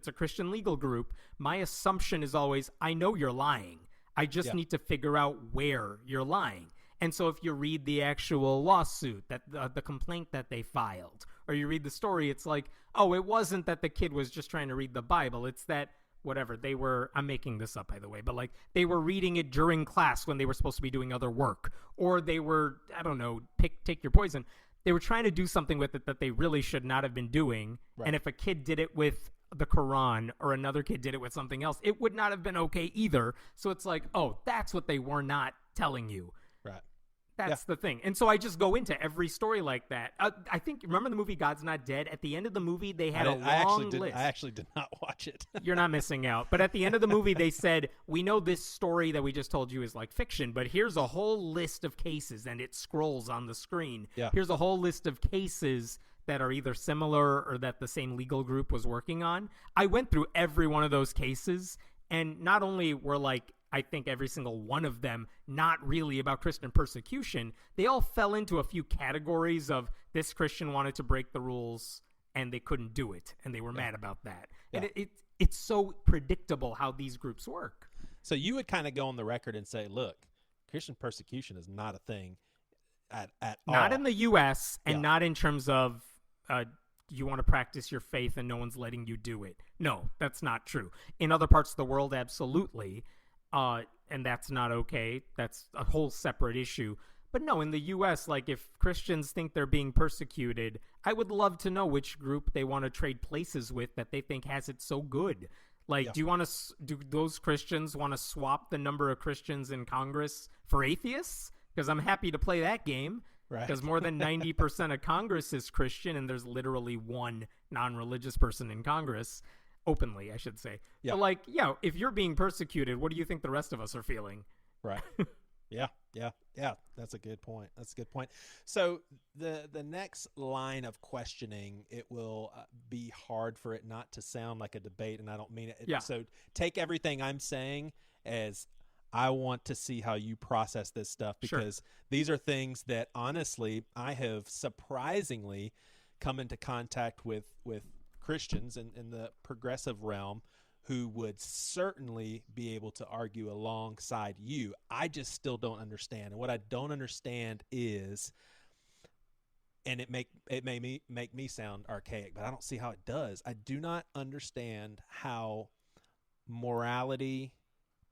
a Christian legal group, my assumption is always, I know you're lying. I just need to figure out where you're lying. And so if you read the actual lawsuit, that the complaint that they filed, or you read the story, it's like, oh, it wasn't that the kid was just trying to read the Bible. It's that whatever, they were, I'm making this up by the way, but like they were reading it during class when they were supposed to be doing other work, or they were, I don't know, take your poison. They were trying to do something with it that they really should not have been doing. Right. And if a kid did it with the Quran or another kid did it with something else, it would not have been okay either. So it's like, oh, that's what they were not telling you. Right. That's the thing. And so I just go into every story like that. I think, remember the movie God's Not Dead? At the end of the movie, they had a long list. I actually did not watch it. You're not missing out. But at the end of the movie, they said, we know this story that we just told you is like fiction, but here's a whole list of cases, and it scrolls on the screen. Yeah. Here's a whole list of cases that are either similar or that the same legal group was working on. I went through every one of those cases, and not only were like, I think every single one of them not really about Christian persecution, they all fell into a few categories of this Christian wanted to break the rules and they couldn't do it, and they were mad about that. And it's so predictable how these groups work. So you would kind of go on the record and say, look, Christian persecution is not a thing at all. Not in the U.S. and not in terms of you want to practice your faith and no one's letting you do it. No, that's not true. In other parts of the world, absolutely. And that's not okay. That's a whole separate issue. But no, in the U.S., like if Christians think they're being persecuted, I would love to know which group they want to trade places with that they think has it so good. Like, do those Christians want to swap the number of Christians in Congress for atheists? Because I'm happy to play that game. Right. Because more than 90% of Congress is Christian, and there's literally one non-religious person in Congress. Openly, I should say. Yeah. But like, if you're being persecuted, what do you think the rest of us are feeling? Right. Yeah. That's a good point. So the next line of questioning, it will be hard for it not to sound like a debate, and I don't mean it. Yeah. So take everything I'm saying as I want to see how you process this stuff, because these are things that honestly I have surprisingly come into contact with Christians in the progressive realm who would certainly be able to argue alongside you. I just still don't understand. And what I don't understand is, and it may make me sound archaic, but I don't see how it does. I do not understand how morality,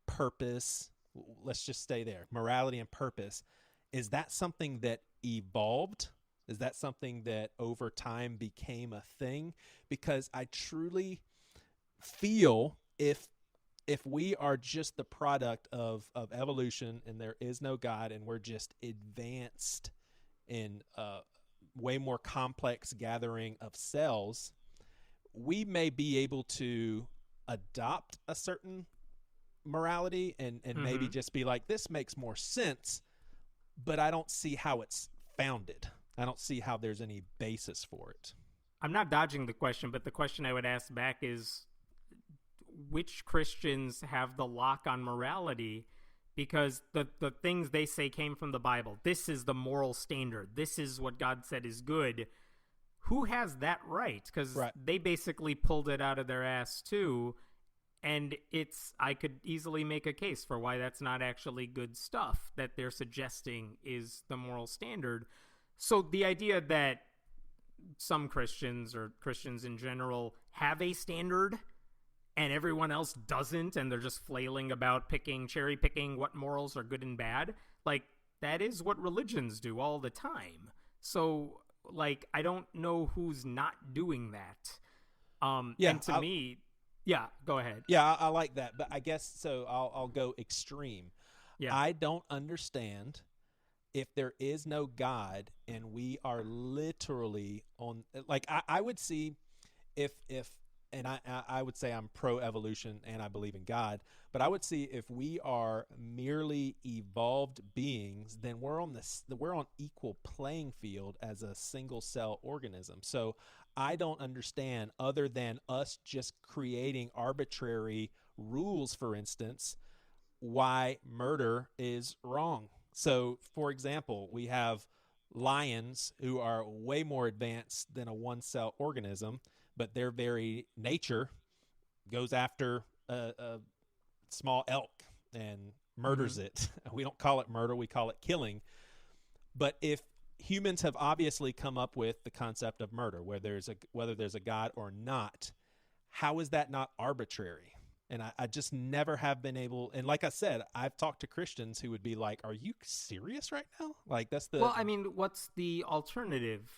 purpose, let's just stay there. Morality and purpose, is that something that evolved? Is that something that over time became a thing? Because I truly feel if we are just the product of evolution and there is no God and we're just advanced in a way more complex gathering of cells, we may be able to adopt a certain morality and maybe just be like, this makes more sense, but I don't see how it's founded. I don't see how there's any basis for it. I'm not dodging the question, but the question I would ask back is, which Christians have the lock on morality? Because the things they say came from the Bible. This is the moral standard. This is what God said is good. Who has that right? Because they basically pulled it out of their ass too. And I could easily make a case for why that's not actually good stuff that they're suggesting is the moral standard. So the idea that some Christians or Christians in general have a standard and everyone else doesn't, and they're just flailing about cherry picking what morals are good and bad, like that is what religions do all the time. So like, I don't know who's not doing that. And to me, go ahead. Yeah, I like that, but I guess so. I'll go extreme. Yeah, I don't understand if there is no God and we are literally on, like, I would see if and I would say I'm pro-evolution and I believe in God, but I would see if we are merely evolved beings, then we're on equal playing field as a single cell organism. So I don't understand, other than us just creating arbitrary rules, for instance, why murder is wrong. So, for example, we have lions who are way more advanced than a one-cell organism, but their very nature goes after a small elk and murders it. We don't call it murder, we call it killing. But if humans have obviously come up with the concept of murder, whether there's a God or not, how is that not arbitrary? And I just never have been able, and like I said, I've talked to Christians who would be like, are you serious right now? Like, that's the... Well, I mean, what's the alternative?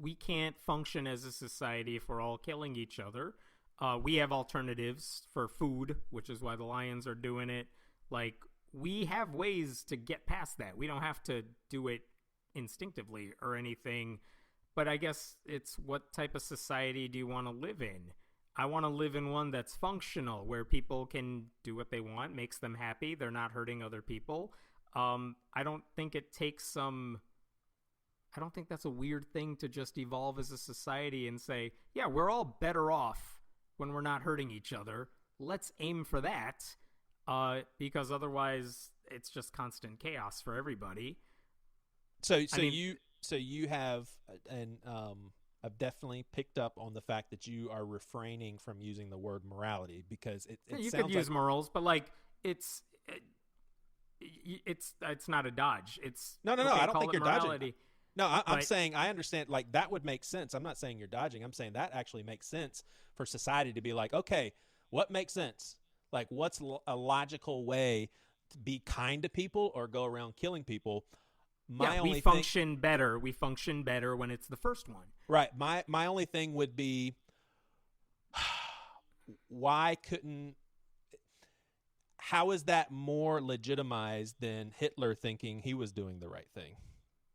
We can't function as a society if we're all killing each other. We have alternatives for food, which is why the lions are doing it. Like, we have ways to get past that. We don't have to do it instinctively or anything. But I guess it's, what type of society do you want to live in? I want to live in one that's functional, where people can do what they want, makes them happy, they're not hurting other people. I don't think it takes some I don't think that's a weird thing to just evolve as a society and say, yeah, we're all better off when we're not hurting each other. Let's aim for that, because otherwise it's just constant chaos for everybody. So you have, and I've definitely picked up on the fact that you are refraining from using the word morality, because it you sounds could use like morals, but like it's not a dodge. It's no. Okay, I don't think you're morality. dodging. No, I'm saying I understand. Like, that would make sense. I'm not saying you're dodging. I'm saying that actually makes sense for society to be like, okay, what makes sense? Like, what's a logical way to be kind to people or go around killing people? We function better. We function better when it's the first one. Right. My only thing would be, how is that more legitimized than Hitler thinking he was doing the right thing?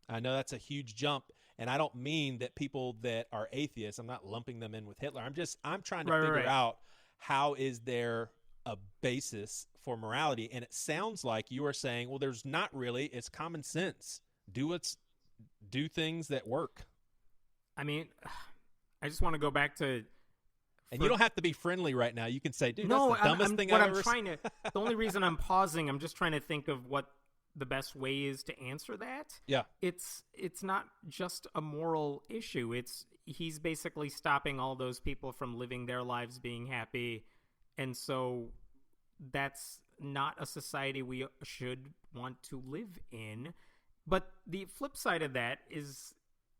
I know that's a huge jump, and I don't mean that people that are atheists, I'm not lumping them in with Hitler. I'm trying to figure out, how is there a basis for morality? And it sounds like you are saying, well, there's not really. It's common sense. Do things that work. I mean, I just want to go back to. And you don't have to be friendly right now. You can say, dude, that's the dumbest thing I've ever seen. The only reason I'm pausing, I'm just trying to think of what the best way is to answer that. Yeah. It's not just a moral issue. He's basically stopping all those people from living their lives being happy. And so that's not a society we should want to live in. But the flip side of that is,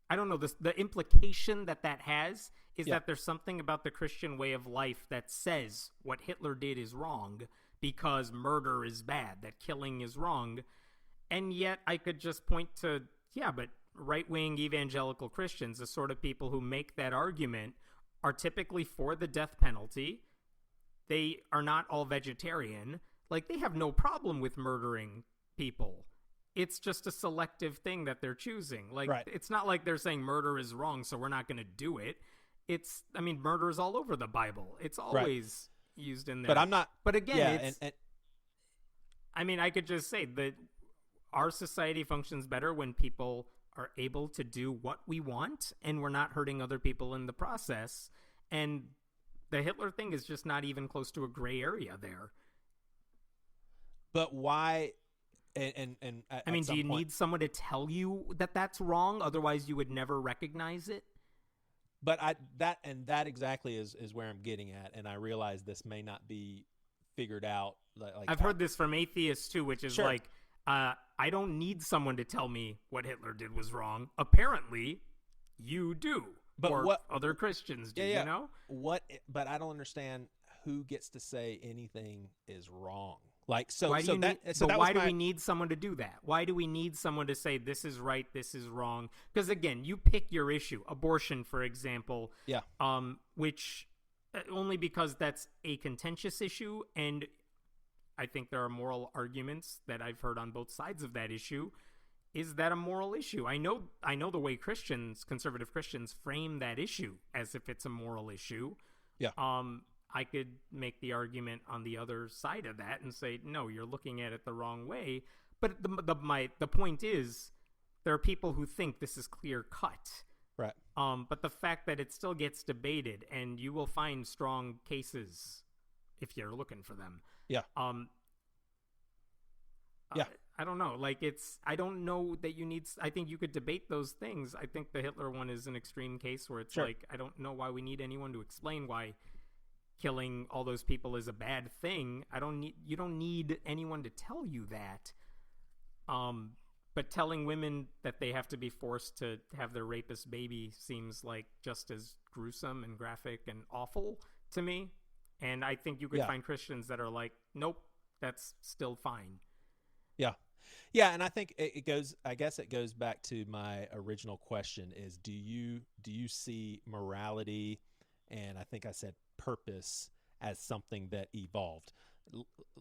I don't know, the implication that has is that there's something about the Christian way of life that says what Hitler did is wrong because murder is bad, that killing is wrong. And yet I could just point to, but right-wing evangelical Christians, the sort of people who make that argument, are typically for the death penalty. They are not all vegetarian. Like, they have no problem with murdering people. It's just a selective thing that they're choosing. Like, It's not like they're saying murder is wrong, so we're not going to do it. Murder is all over the Bible. It's always used in there. But I'm not. But again, and I could just say that our society functions better when people are able to do what we want and we're not hurting other people in the process. And the Hitler thing is just not even close to a gray area there. But why? And do you need someone to tell you that that's wrong? Otherwise, you would never recognize it. But that exactly is where I'm getting at, and I realize this may not be figured out. Like I've heard this from atheists too, which is like, I don't need someone to tell me what Hitler did was wrong. Apparently, you do. But or what other Christians do? You know what? But I don't understand who gets to say anything is wrong. Like, why do we need someone to do that? Why do we need someone to say this is right, this is wrong? Because again, you pick your issue, abortion, for example. Yeah. Which only because that's a contentious issue, and I think there are moral arguments that I've heard on both sides of that issue. Is that a moral issue? I know the way conservative Christians frame that issue as if it's a moral issue. Yeah. I could make the argument on the other side of that and say, no, you're looking at it the wrong way. But the point is, there are people who think this is clear cut. Right. But the fact that it still gets debated, and you will find strong cases if you're looking for them. Yeah. I don't know. I don't know that you need. I think you could debate those things. I think the Hitler one is an extreme case where it's like, I don't know why we need anyone to explain why killing all those people is a bad thing. You don't need anyone to tell you that. But telling women that they have to be forced to have their rapist baby seems like just as gruesome and graphic and awful to me. And I think you could find Christians that are like, nope, that's still fine. Yeah. Yeah, and I think it goes back to my original question is, do you see morality, and I think I said purpose, as something that evolved?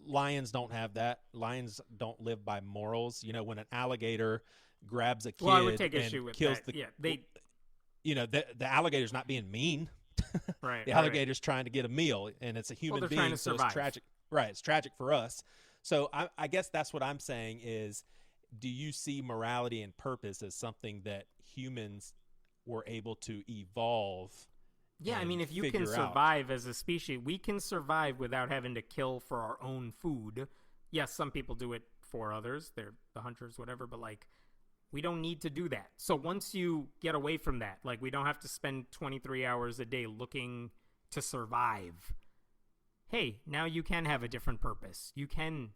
Lions don't have that. Lions don't live by morals. You know, when an alligator grabs a kid I would take and issue with kills that. the alligator's not being mean. Right. The alligator's trying to get a meal, and it's a human being, so it's tragic. Right, it's tragic for us. So I guess that's what I'm saying is, do you see morality and purpose as something that humans were able to evolve? Yeah, I mean, if you can survive as a species, we can survive without having to kill for our own food. Yes, some people do it for others. They're the hunters, whatever, but like, we don't need to do that. So once you get away from that, like, we don't have to spend 23 hours a day looking to survive. Hey, now you can have a different purpose. You can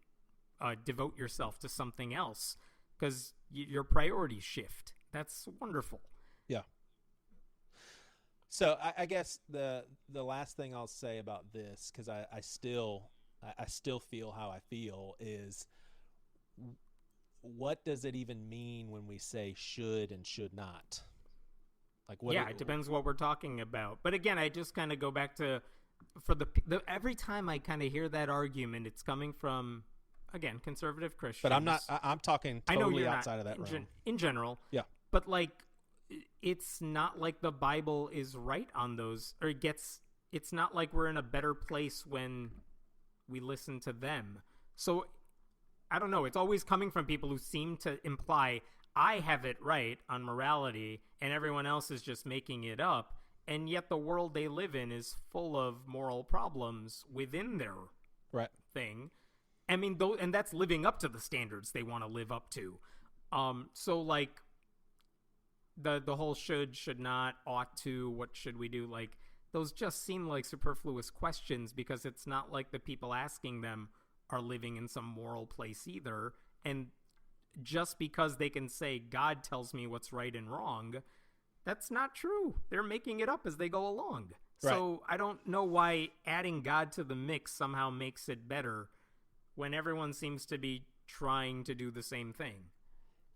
devote yourself to something else because your priorities shift. That's wonderful. Yeah. So I guess the last thing I'll say about this, because I still feel how I feel, is what does it even mean when we say should and should not? Like, what? Yeah, it depends what we're talking about. But again, I just kind of go back to every time I kind of hear that argument, it's coming from, again, conservative Christians. But I'm talking totally outside of that realm. In general. Yeah. But like, it's not like the Bible is right on those, or it's not like we're in a better place when we listen to them. So I don't know. It's always coming from people who seem to imply I have it right on morality and everyone else is just making it up. And yet the world they live in is full of moral problems within their thing. I mean, and that's living up to the standards they want to live up to. So like, the whole should not, ought to, what should we do? Like, those just seem like superfluous questions because it's not like the people asking them are living in some moral place either. And just because they can say, God tells me what's right and wrong, that's not true. They're making it up as they go along. Right. So I don't know why adding God to the mix somehow makes it better when everyone seems to be trying to do the same thing.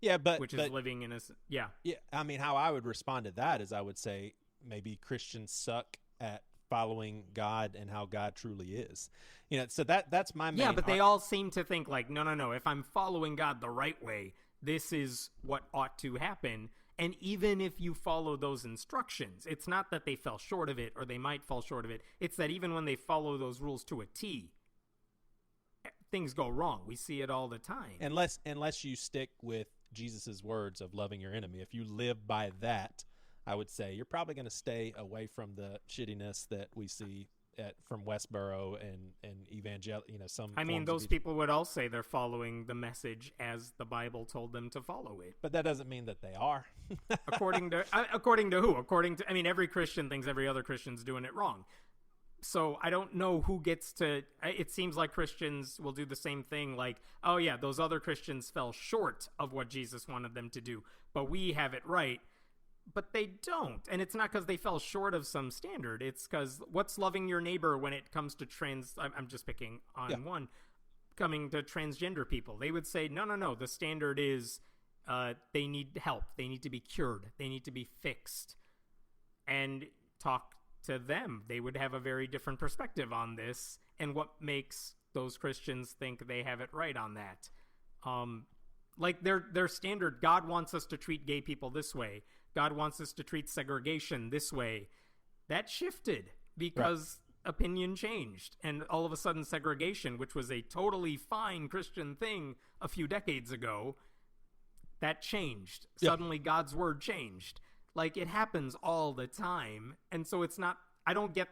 Yeah, which is living in a yeah. I mean, how I would respond to that is I would say maybe Christians suck at following God and how God truly is. You know, so that's my main. Yeah, but they all seem to think like, no. If I'm following God the right way, this is what ought to happen. And even if you follow those instructions, it's not that they fell short of it or they might fall short of it. It's that even when they follow those rules to a T, things go wrong. We see it all the time. Unless you stick with Jesus's words of loving your enemy. If you live by that, I would say you're probably going to stay away from the shittiness that we see from Westboro and evangel. You know, some. I mean, those people would all say they're following the message as the Bible told them to follow it. But that doesn't mean that they are. According to who? I mean, every Christian thinks every other Christian's doing it wrong. So I don't know who gets to. It seems like Christians will do the same thing. Like, oh yeah, those other Christians fell short of what Jesus wanted them to do, but we have it right. But they don't. And it's not because they fell short of some standard. It's because what's loving your neighbor when it comes to I'm just picking on one, coming to transgender people. They would say, no. The standard is they need help. They need to be cured. They need to be fixed. And talk to them. They would have a very different perspective on this and what makes those Christians think they have it right on that. Like their standard, God wants us to treat gay people this way. God wants us to treat segregation this way. That shifted because opinion changed. And all of a sudden segregation, which was a totally fine Christian thing a few decades ago, that changed. Yep. Suddenly God's word changed. Like, it happens all the time. And so it's not, I don't get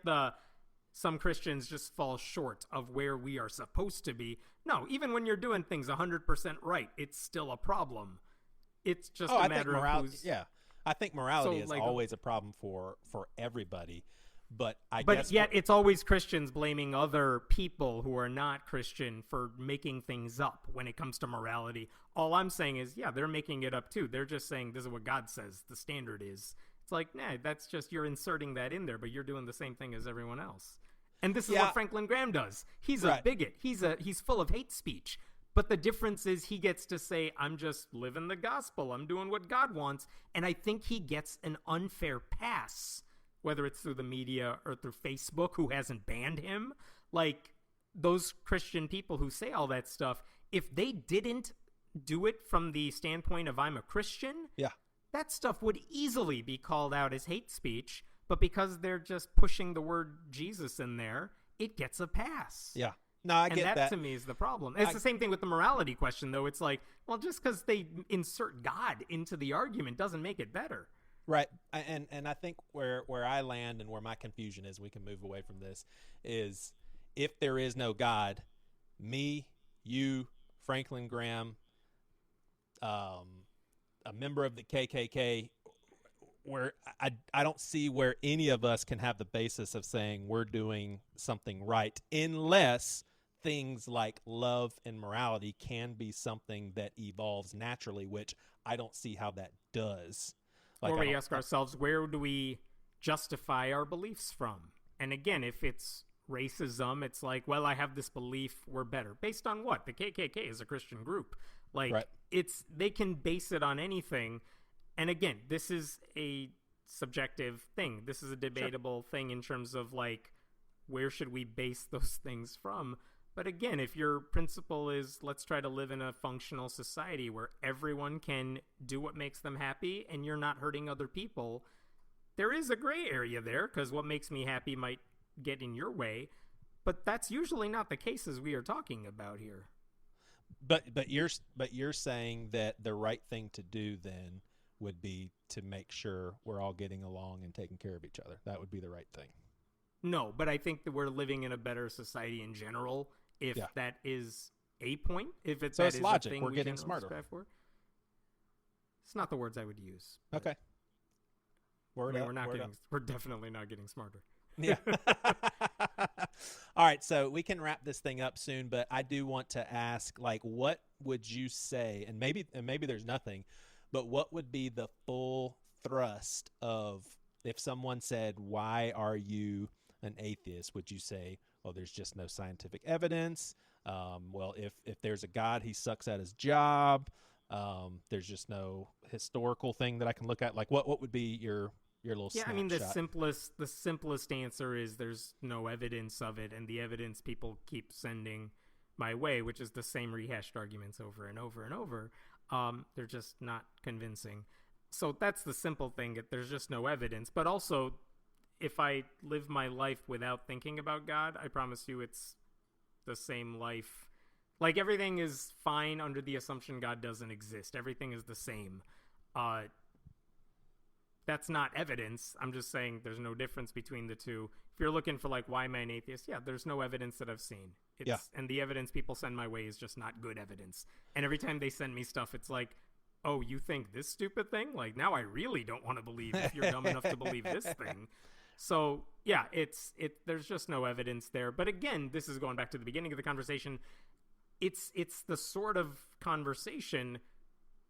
some Christians just fall short of where we are supposed to be. No, even when you're doing things 100% right, it's still a problem. It's just a matter of who's... Yeah. I think morality is always a problem for everybody, but yet it's always Christians blaming other people who are not Christian for making things up when it comes to morality. All I'm saying is, yeah, they're making it up too. They're just saying this is what God says the standard is. It's like, nah, that's just you're inserting that in there, but you're doing the same thing as everyone else. And this is what Franklin Graham does. He's a bigot. He's full of hate speech. But the difference is he gets to say, I'm just living the gospel. I'm doing what God wants. And I think he gets an unfair pass, whether it's through the media or through Facebook, who hasn't banned him. Like, those Christian people who say all that stuff, if they didn't do it from the standpoint of I'm a Christian, that stuff would easily be called out as hate speech. But because they're just pushing the word Jesus in there, it gets a pass. Yeah. No, I get that. And that to me is the problem. It's the same thing with the morality question, though. It's like, well, just because they insert God into the argument doesn't make it better. Right. And I think where I land and where my confusion is, we can move away from this, is if there is no God, me, you, Franklin Graham, a member of the KKK, where I don't see where any of us can have the basis of saying we're doing something right, unless things like love and morality can be something that evolves naturally, which I don't see how that does. Or we ask ourselves, where do we justify our beliefs from? And again, if it's racism, it's like, well, I have this belief, we're better. Based on what? The KKK is a Christian group. Like, they can base it on anything. And again, this is a subjective thing. This is a debatable thing in terms of, like, where should we base those things from? But again, if your principle is let's try to live in a functional society where everyone can do what makes them happy and you're not hurting other people, there is a gray area there, because what makes me happy might get in your way. But that's usually not the cases we are talking about here. But you're saying that the right thing to do then would be to make sure we're all getting along and taking care of each other. That would be the right thing. No, but I think that we're living in a better society in general. If that is a point, if it's so it's logic, we're getting smarter. It's not the words I would use. Okay. We're definitely not getting smarter. Yeah. All right, so we can wrap this thing up soon, but I do want to ask, like, what would you say? And maybe there's nothing, but what would be the full thrust of if someone said, "Why are you an atheist?" Would you say, well, there's just no scientific evidence. Well, if there's a God, he sucks at his job. There's just no historical thing that I can look at. Like, what would be your little snapshot? I mean, the simplest answer is there's no evidence of it, and the evidence people keep sending my way, which is the same rehashed arguments over and over and over. They're just not convincing. So that's the simple thing. There's just no evidence. But also, if I live my life without thinking about God, I promise you it's the same life. Like, everything is fine under the assumption God doesn't exist. Everything is the same. That's not evidence. I'm just saying there's no difference between the two. If you're looking for, like, why am I an atheist? Yeah, there's no evidence that I've seen. And the evidence people send my way is just not good evidence. And every time they send me stuff, it's like, oh, you think this stupid thing? Like, now I really don't want to believe if you're dumb enough to believe this thing. So, yeah, there's just no evidence there. But again, this is going back to the beginning of the conversation. It's the sort of conversation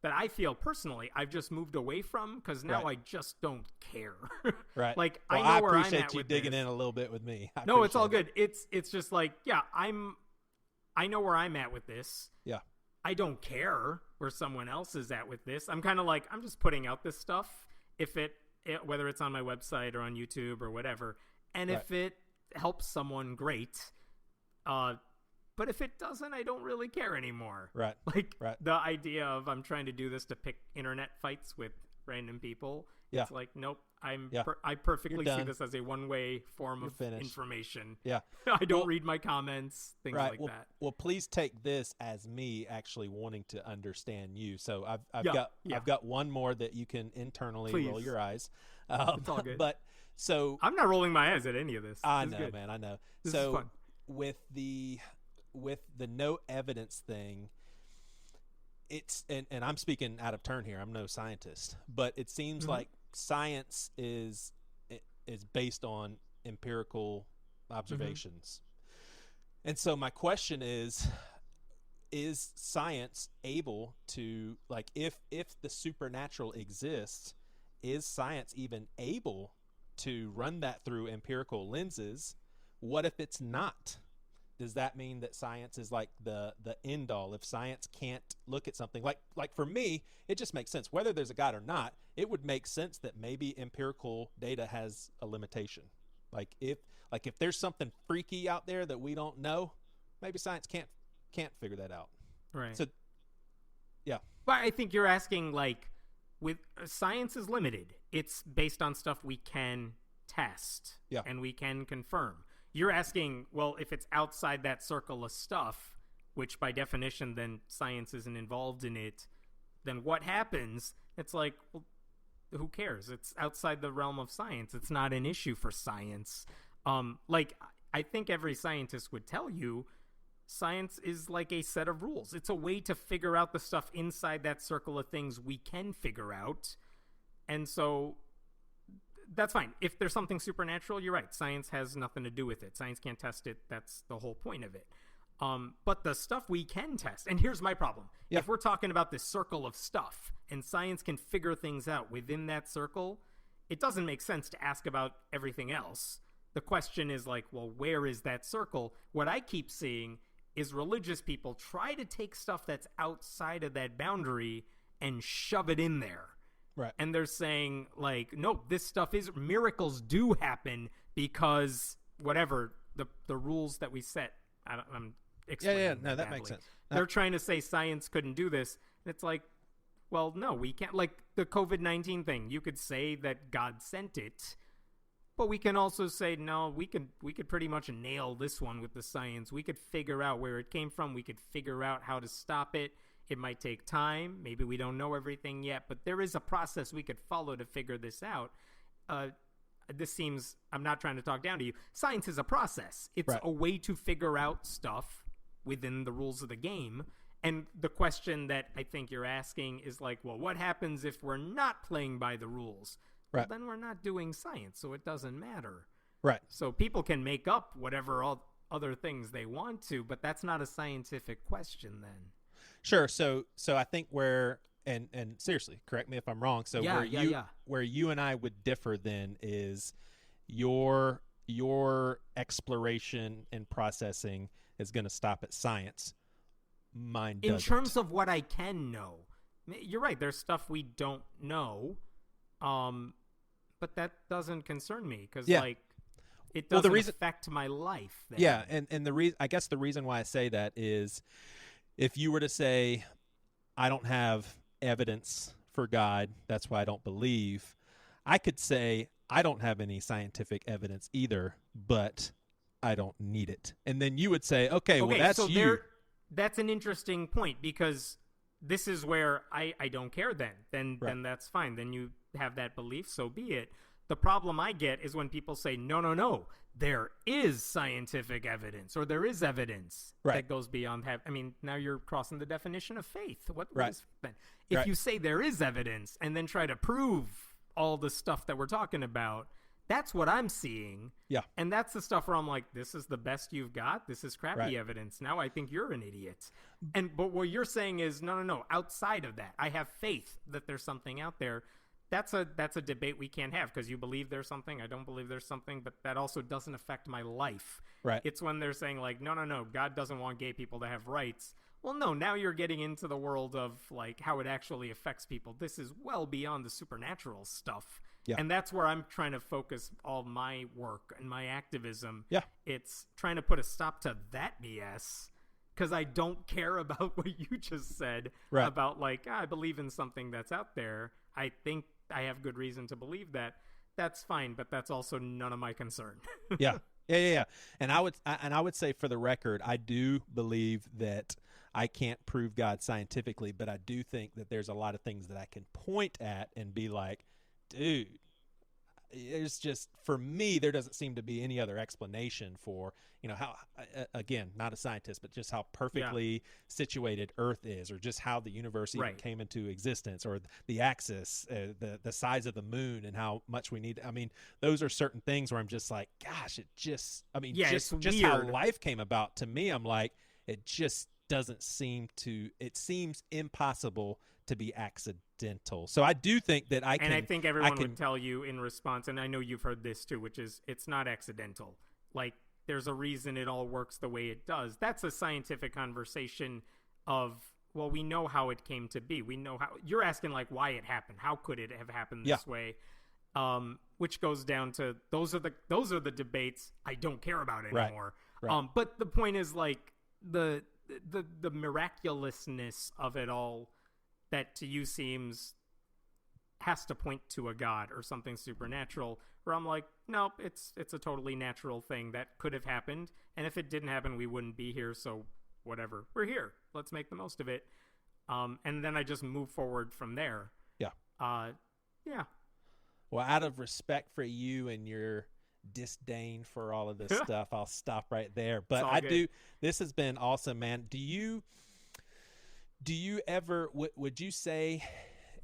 that I feel personally I've just moved away from, because now I just don't care. Right. Like, well, I know where I'm at. I appreciate you digging this. In a little bit with me. No, it's all good. It's just like, yeah, I know where I'm at with this. Yeah. I don't care where someone else is at with this. I'm kind of like, I'm just putting out this stuff. If whether it's on my website or on YouTube or whatever, and if it helps someone, great. But if it doesn't, I don't really care anymore. Right. Like, the idea of I'm trying to do this to pick internet fights with random people. It's like, nope. I perfectly see this as a one-way form of information. Yeah. I don't read my comments, things like that. Well, please take this as me actually wanting to understand you. So I've got one more that you can internally roll your eyes. It's all good. But so I'm not rolling my eyes at any of this. I know, man. I know. This is fun. with the no evidence thing, it's and I'm speaking out of turn here. I'm no scientist, but it seems like science is based on empirical observations. And so my question is science able to, like, if the supernatural exists, is science even able to run that through empirical lenses? What if it's not? Does that mean that science is like the end all? If science can't look at something like for me, it just makes sense. Whether there's a God or not, it would make sense that maybe empirical data has a limitation. Like if there's something freaky out there that we don't know, maybe science can't figure that out. Right. So, yeah. But I think you're asking, like, with science is limited. It's based on stuff we can test and we can confirm. you're asking, well, if it's outside that circle of stuff, which by definition then science isn't involved in it, then what happens? It's like, well, who cares? It's outside the realm of science. It's not an issue for science. Like, I think every scientist would tell you science is like a set of rules. It's a way to figure out the stuff inside that circle of things we can figure out. And so that's fine. If there's something supernatural, you're right. Science has nothing to do with it. Science can't test it. That's the whole point of it. But the stuff we can test, and here's my problem. Yeah. If we're talking about this circle of stuff and science can figure things out within that circle, it doesn't make sense to ask about everything else. The question is like, well, where is that circle? What I keep seeing is religious people try to take stuff that's outside of that boundary and shove it in there. Right. And they're saying like, no, this stuff is, miracles do happen because whatever, the rules that we set. I'm explaining no, that makes sense. They're trying to say science couldn't do this. And it's like, well, no, we can't. Like the COVID-19 thing, you could say that God sent it, but we can also say, no, we could pretty much nail this one with the science. We could figure out where it came from. We could figure out how to stop it. It might take time. Maybe we don't know everything yet, but there is a process we could follow to figure this out. This seems, I'm not trying to talk down to you. Science is a process. It's right. a way to figure out stuff within the rules of the game. And the question that I think you're asking is like, well, what happens if we're not playing by the rules? Right. Well, then we're not doing science, so it doesn't matter. Right. So people can make up whatever all other things they want to, but that's not a scientific question then. Sure. So I think where and seriously, correct me if I'm wrong. So where you and I would differ then is your exploration and processing is going to stop at science. Mine doesn't. In terms of what I can know, you're right. There's stuff we don't know, but that doesn't concern me because like it doesn't affect my life. Then. Yeah, and the reason, I guess the reason why I say that is, if you were to say, I don't have evidence for God, that's why I don't believe, I could say, I don't have any scientific evidence either, but I don't need it. And then you would say, okay, well, that's so you. That's an interesting point, because this is where I don't care then. Then that's fine. Then you have that belief, so be it. The problem I get is when people say, no, there is scientific evidence, or there is evidence that goes beyond I mean, now you're crossing the definition of faith. What is then? If you say there is evidence and then try to prove all the stuff that we're talking about, that's what I'm seeing. Yeah. And that's the stuff where I'm like, this is the best you've got. This is crappy evidence. Now I think you're an idiot. But what you're saying is, no. Outside of that, I have faith that there's something out there. That's a debate we can't have, because you believe there's something, I don't believe there's something, but that also doesn't affect my life. Right. It's when they're saying like, no, God doesn't want gay people to have rights. Well, no, now you're getting into the world of like how it actually affects people. This is well beyond the supernatural stuff. Yeah. And that's where I'm trying to focus all my work and my activism. Yeah. It's trying to put a stop to that BS, because I don't care about what you just said about like, I believe in something that's out there. I think I have good reason to believe that. That's fine, but that's also none of my concern. Yeah. And I would say, for the record, I do believe that I can't prove God scientifically, but I do think that there's a lot of things that I can point at and be like, dude, there's just, for me, there doesn't seem to be any other explanation for, how, again, not a scientist, but just how perfectly situated Earth is, or just how the universe even came into existence, or the axis, the size of the moon, and how much we need. I mean, those are certain things where I'm just like, gosh, just how life came about. To me, I'm like, it just doesn't seem to, it seems impossible to be accidental. So I do think that I can. And I think everyone would tell you in response, and I know you've heard this too, which is, it's not accidental. Like, there's a reason it all works the way it does. That's a scientific conversation of, well, we know how it came to be. We know how. You're asking like why it happened. How could it have happened this way? Which goes down to, those are the debates I don't care about anymore. Right. But the point is like the miraculousness of it all, that to you seems has to point to a God or something supernatural, where I'm like, nope, it's a totally natural thing that could have happened. And if it didn't happen, we wouldn't be here. So whatever, we're here. Let's make the most of it. And then I just move forward from there. Yeah. Yeah. Well, out of respect for you and your disdain for all of this stuff, I'll stop right there. But I do. This has been awesome, man. Do you ever, would you say,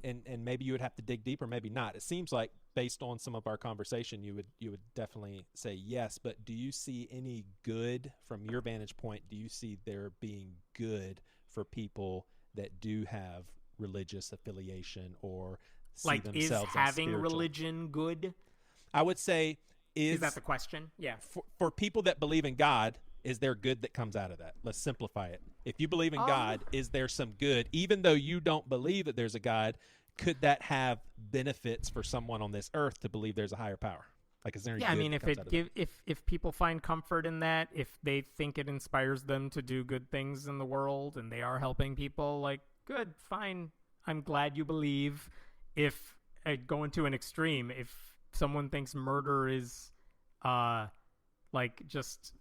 and maybe you would have to dig deeper, maybe not. It seems like based on some of our conversation, you would definitely say yes. But do you see any good from your vantage point? Do you see there being good for people that do have religious affiliation or see like themselves is having as spiritual? Religion good? I would say is that the question? Yeah. For people that believe in God, is there good that comes out of that? Let's simplify it. If you believe in God, is there some good? Even though you don't believe that there's a God, could that have benefits for someone on this earth to believe there's a higher power? Like, is there any good I mean, that comes out of that? if people find comfort in that, if they think it inspires them to do good things in the world and they are helping people, like, good, fine. I'm glad you believe. If going to an extreme, if someone thinks murder is like just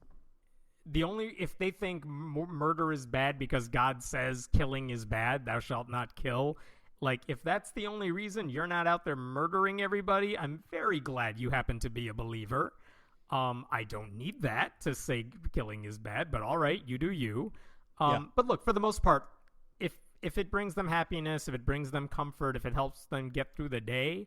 if they think murder is bad because God says killing is bad, thou shalt not kill, like if that's the only reason you're not out there murdering everybody, I'm very glad you happen to be a believer. I don't need that to say killing is bad, but all right, you do you. But look, for the most part, if it brings them happiness, if it brings them comfort, if it helps them get through the day,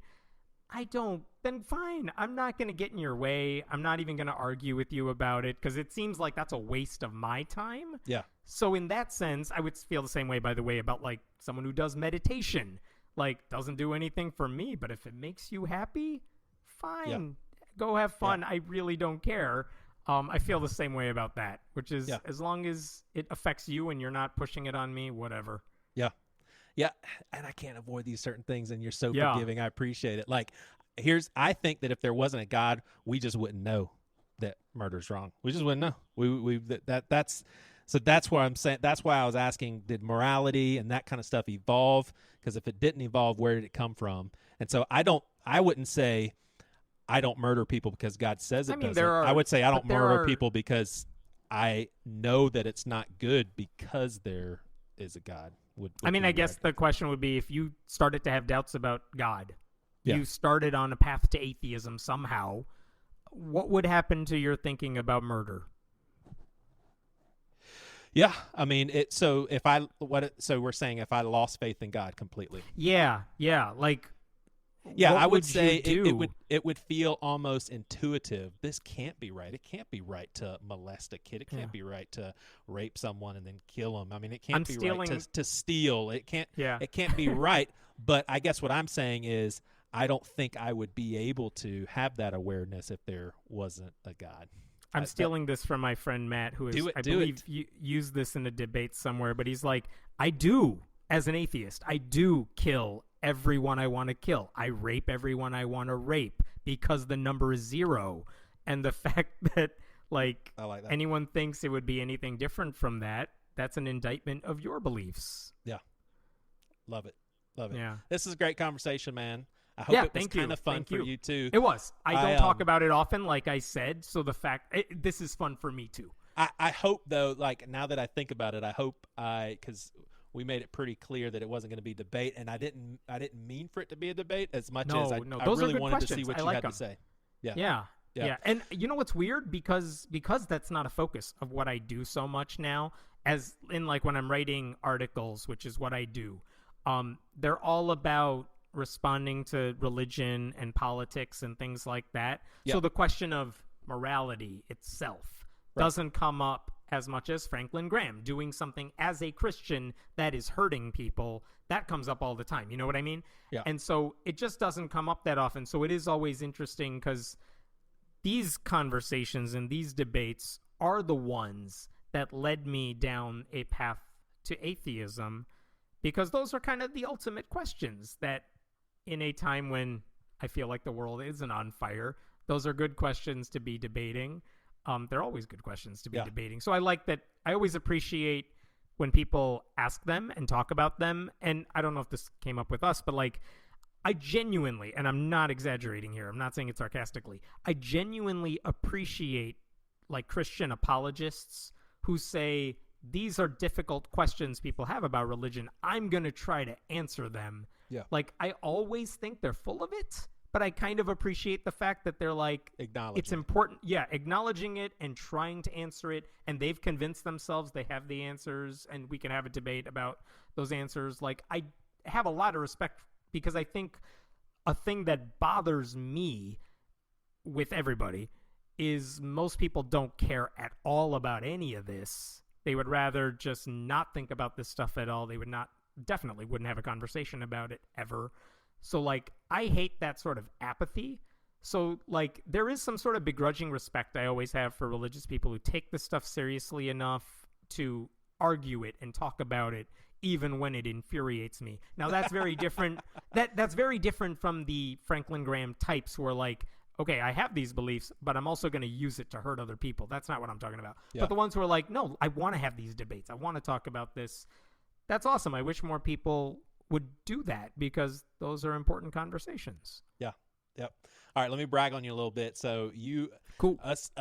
then fine. I'm not going to get in your way. I'm not even going to argue with you about it because it seems like that's a waste of my time. Yeah. So in that sense, I would feel the same way, by the way, about like someone who does meditation. Like, doesn't do anything for me, but if it makes you happy, fine. Yeah. Go have fun. Yeah. I really don't care. I feel the same way about that, which is as long as it affects you and you're not pushing it on me, whatever. Yeah. Yeah. And I can't avoid these certain things, and you're so forgiving. I appreciate it. Like, I think that if there wasn't a God, we just wouldn't know that murder's wrong. We just wouldn't know. That's why I'm saying, that's why I was asking, did morality and that kind of stuff evolve? Because if it didn't evolve, where did it come from? And so I wouldn't say I don't murder people because God says it doesn't. I would say I don't murder people because I know that it's not good because there is a God. I guess the question would be, if you started to have doubts about God, you started on a path to atheism somehow, what would happen to your thinking about murder? Yeah, I mean, so we're saying if I lost faith in God completely. Yeah, like. Yeah, I would say it would feel almost intuitive. This can't be right. It can't be right to molest a kid. It can't be right to rape someone and then kill them. I mean, it can't be right to steal. It can't. Yeah. It can't be right. But I guess what I'm saying is, I don't think I would be able to have that awareness if there wasn't a God. I'm stealing this from my friend Matt, who is, I believe, used this in a debate somewhere. But he's like, I do, as an atheist, I do kill everyone I want to kill. I rape everyone I want to rape because the number is 0. And the fact that anyone thinks it would be anything different from that, that's an indictment of your beliefs. Yeah. Love it. Yeah. This is a great conversation, man. I hope it was kind of fun for you too. It was. I don't talk about it often, like I said. So this is fun for me too. I hope though, like now that I think about it, because we made it pretty clear that it wasn't going to be debate, and I didn't mean for it to be a debate as much as I really wanted to see what you had to say. Yeah. And you know what's weird? Because that's not a focus of what I do so much now, as in like when I'm writing articles, which is what I do. They're all about responding to religion and politics and things like that. So the question of morality itself doesn't come up as much as Franklin Graham doing something as a Christian that is hurting people. That comes up all the time. You know what I mean? Yeah. And so it just doesn't come up that often. So it is always interesting because these conversations and these debates are the ones that led me down a path to atheism, because those are kind of the ultimate questions that in a time when I feel like the world isn't on fire, those are good questions to be debating. They're always good questions to be debating. So I like that. I always appreciate when people ask them and talk about them. And I don't know if this came up with us, but like, I genuinely, and I'm not exaggerating here, I'm not saying it sarcastically, I genuinely appreciate like Christian apologists who say these are difficult questions people have about religion. I'm going to try to answer them. Yeah. Like, I always think they're full of it, but I kind of appreciate the fact that they're like, it's important. Yeah, acknowledging it and trying to answer it, and they've convinced themselves they have the answers, and we can have a debate about those answers. Like, I have a lot of respect because I think a thing that bothers me with everybody is most people don't care at all about any of this. They would rather just not think about this stuff at all. They would definitely wouldn't have a conversation about it ever. So, like, I hate that sort of apathy. So, like, there is some sort of begrudging respect I always have for religious people who take this stuff seriously enough to argue it and talk about it, even when it infuriates me. Now, that's very different. That's very different from the Franklin Graham types who are like, okay, I have these beliefs, but I'm also going to use it to hurt other people. That's not what I'm talking about. Yeah. But the ones who are like, no, I want to have these debates. I want to talk about this. That's awesome. I wish more people would do that because those are important conversations. Yeah. Yep. All right, let me brag on you a little bit. So cool. Us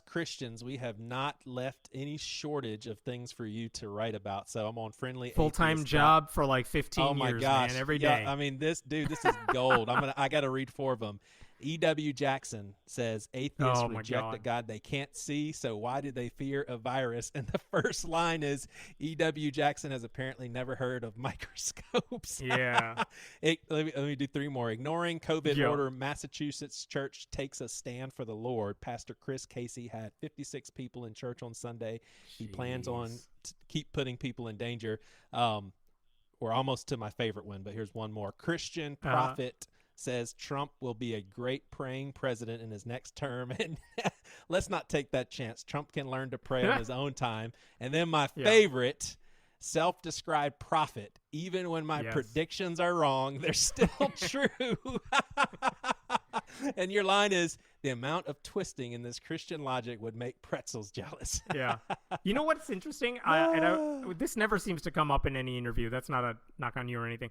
Christians, we have not left any shortage of things for you to write about. So I'm on Friendly full-time Atheist. Job for like 15 oh my years, gosh. man, every day. Yeah, I mean, this is gold. I got to read 4 of them. E.W. Jackson says, atheists reject a God they can't see, so why did they fear a virus? And the first line is, E.W. Jackson has apparently never heard of microscopes. Yeah. Let me do 3 more. Ignoring COVID order, Massachusetts church takes a stand for the Lord. Pastor Chris Casey had 56 people in church on Sunday. He plans on to keep putting people in danger. We're almost to my favorite one, but here's one more. Christian prophet says Trump will be a great praying president in his next term. And let's not take that chance. Trump can learn to pray on his own time. And then my favorite, self-described prophet. Even when my predictions are wrong, they're still true. And your line is, the amount of twisting in this Christian logic would make pretzels jealous. Yeah. You know what's interesting? This never seems to come up in any interview. That's not a knock on you or anything.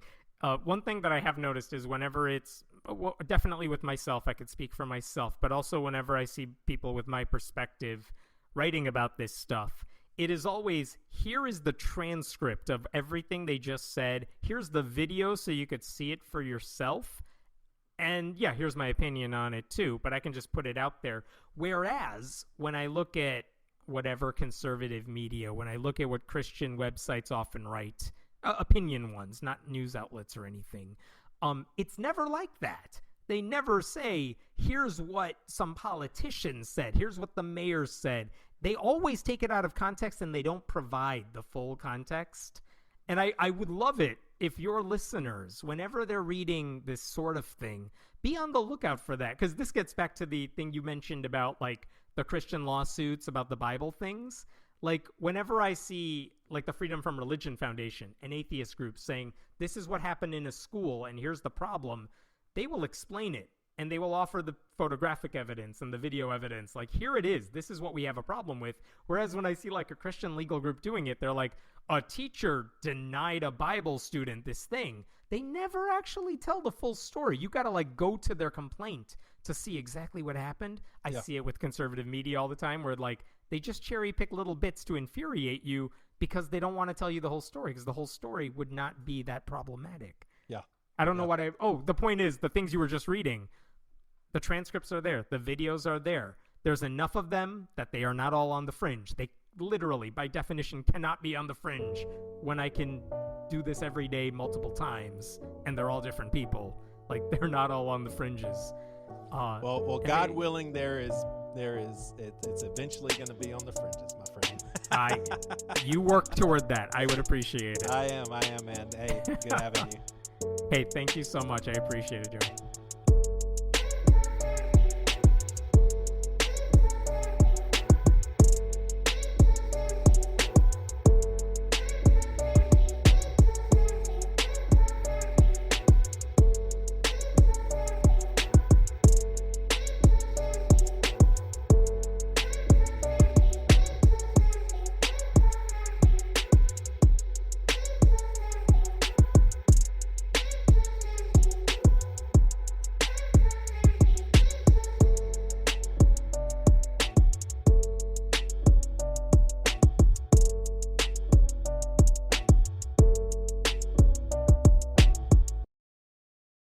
One thing that I have noticed is whenever it's, definitely with myself, I could speak for myself, but also whenever I see people with my perspective writing about this stuff, it is always, here is the transcript of everything they just said. Here's the video so you could see it for yourself. And yeah, here's my opinion on it too, but I can just put it out there. Whereas when I look at whatever conservative media, when I look at what Christian websites often write, opinion ones, not news outlets or anything, it's never like that. They never say, here's what some politicians said, here's what the mayor said. They always take it out of context and they don't provide the full context. And I would love it if your listeners, whenever they're reading this sort of thing, be on the lookout for that. Because this gets back to the thing you mentioned about, like, the Christian lawsuits about the Bible things. Like, whenever I see, like, the Freedom from Religion Foundation, an atheist group, saying, this is what happened in a school and here's the problem, they will explain it. And they will offer the photographic evidence and the video evidence. Like, here it is. This is what we have a problem with. Whereas when I see, like, a Christian legal group doing it, they're like, a teacher denied a Bible student this thing. They never actually tell the full story. You got to, like, go to their complaint to see exactly what happened. I see it with conservative media all the time where, like, they just cherry pick little bits to infuriate you because they don't want to tell you the whole story, because the whole story would not be that problematic. Yeah. I don't know what the point is, the things you were just reading, the transcripts are there. The videos are there. There's enough of them that they are not all on the fringe. They literally, by definition, cannot be on the fringe when I can do this every day multiple times, and they're all different people. Like, they're not all on the fringes. Well, God willing, it's eventually going to be on the fringes, my friend. You work toward that. I would appreciate it. I am, man. Hey, good having you. Hey, thank you so much. I appreciate it, Joey.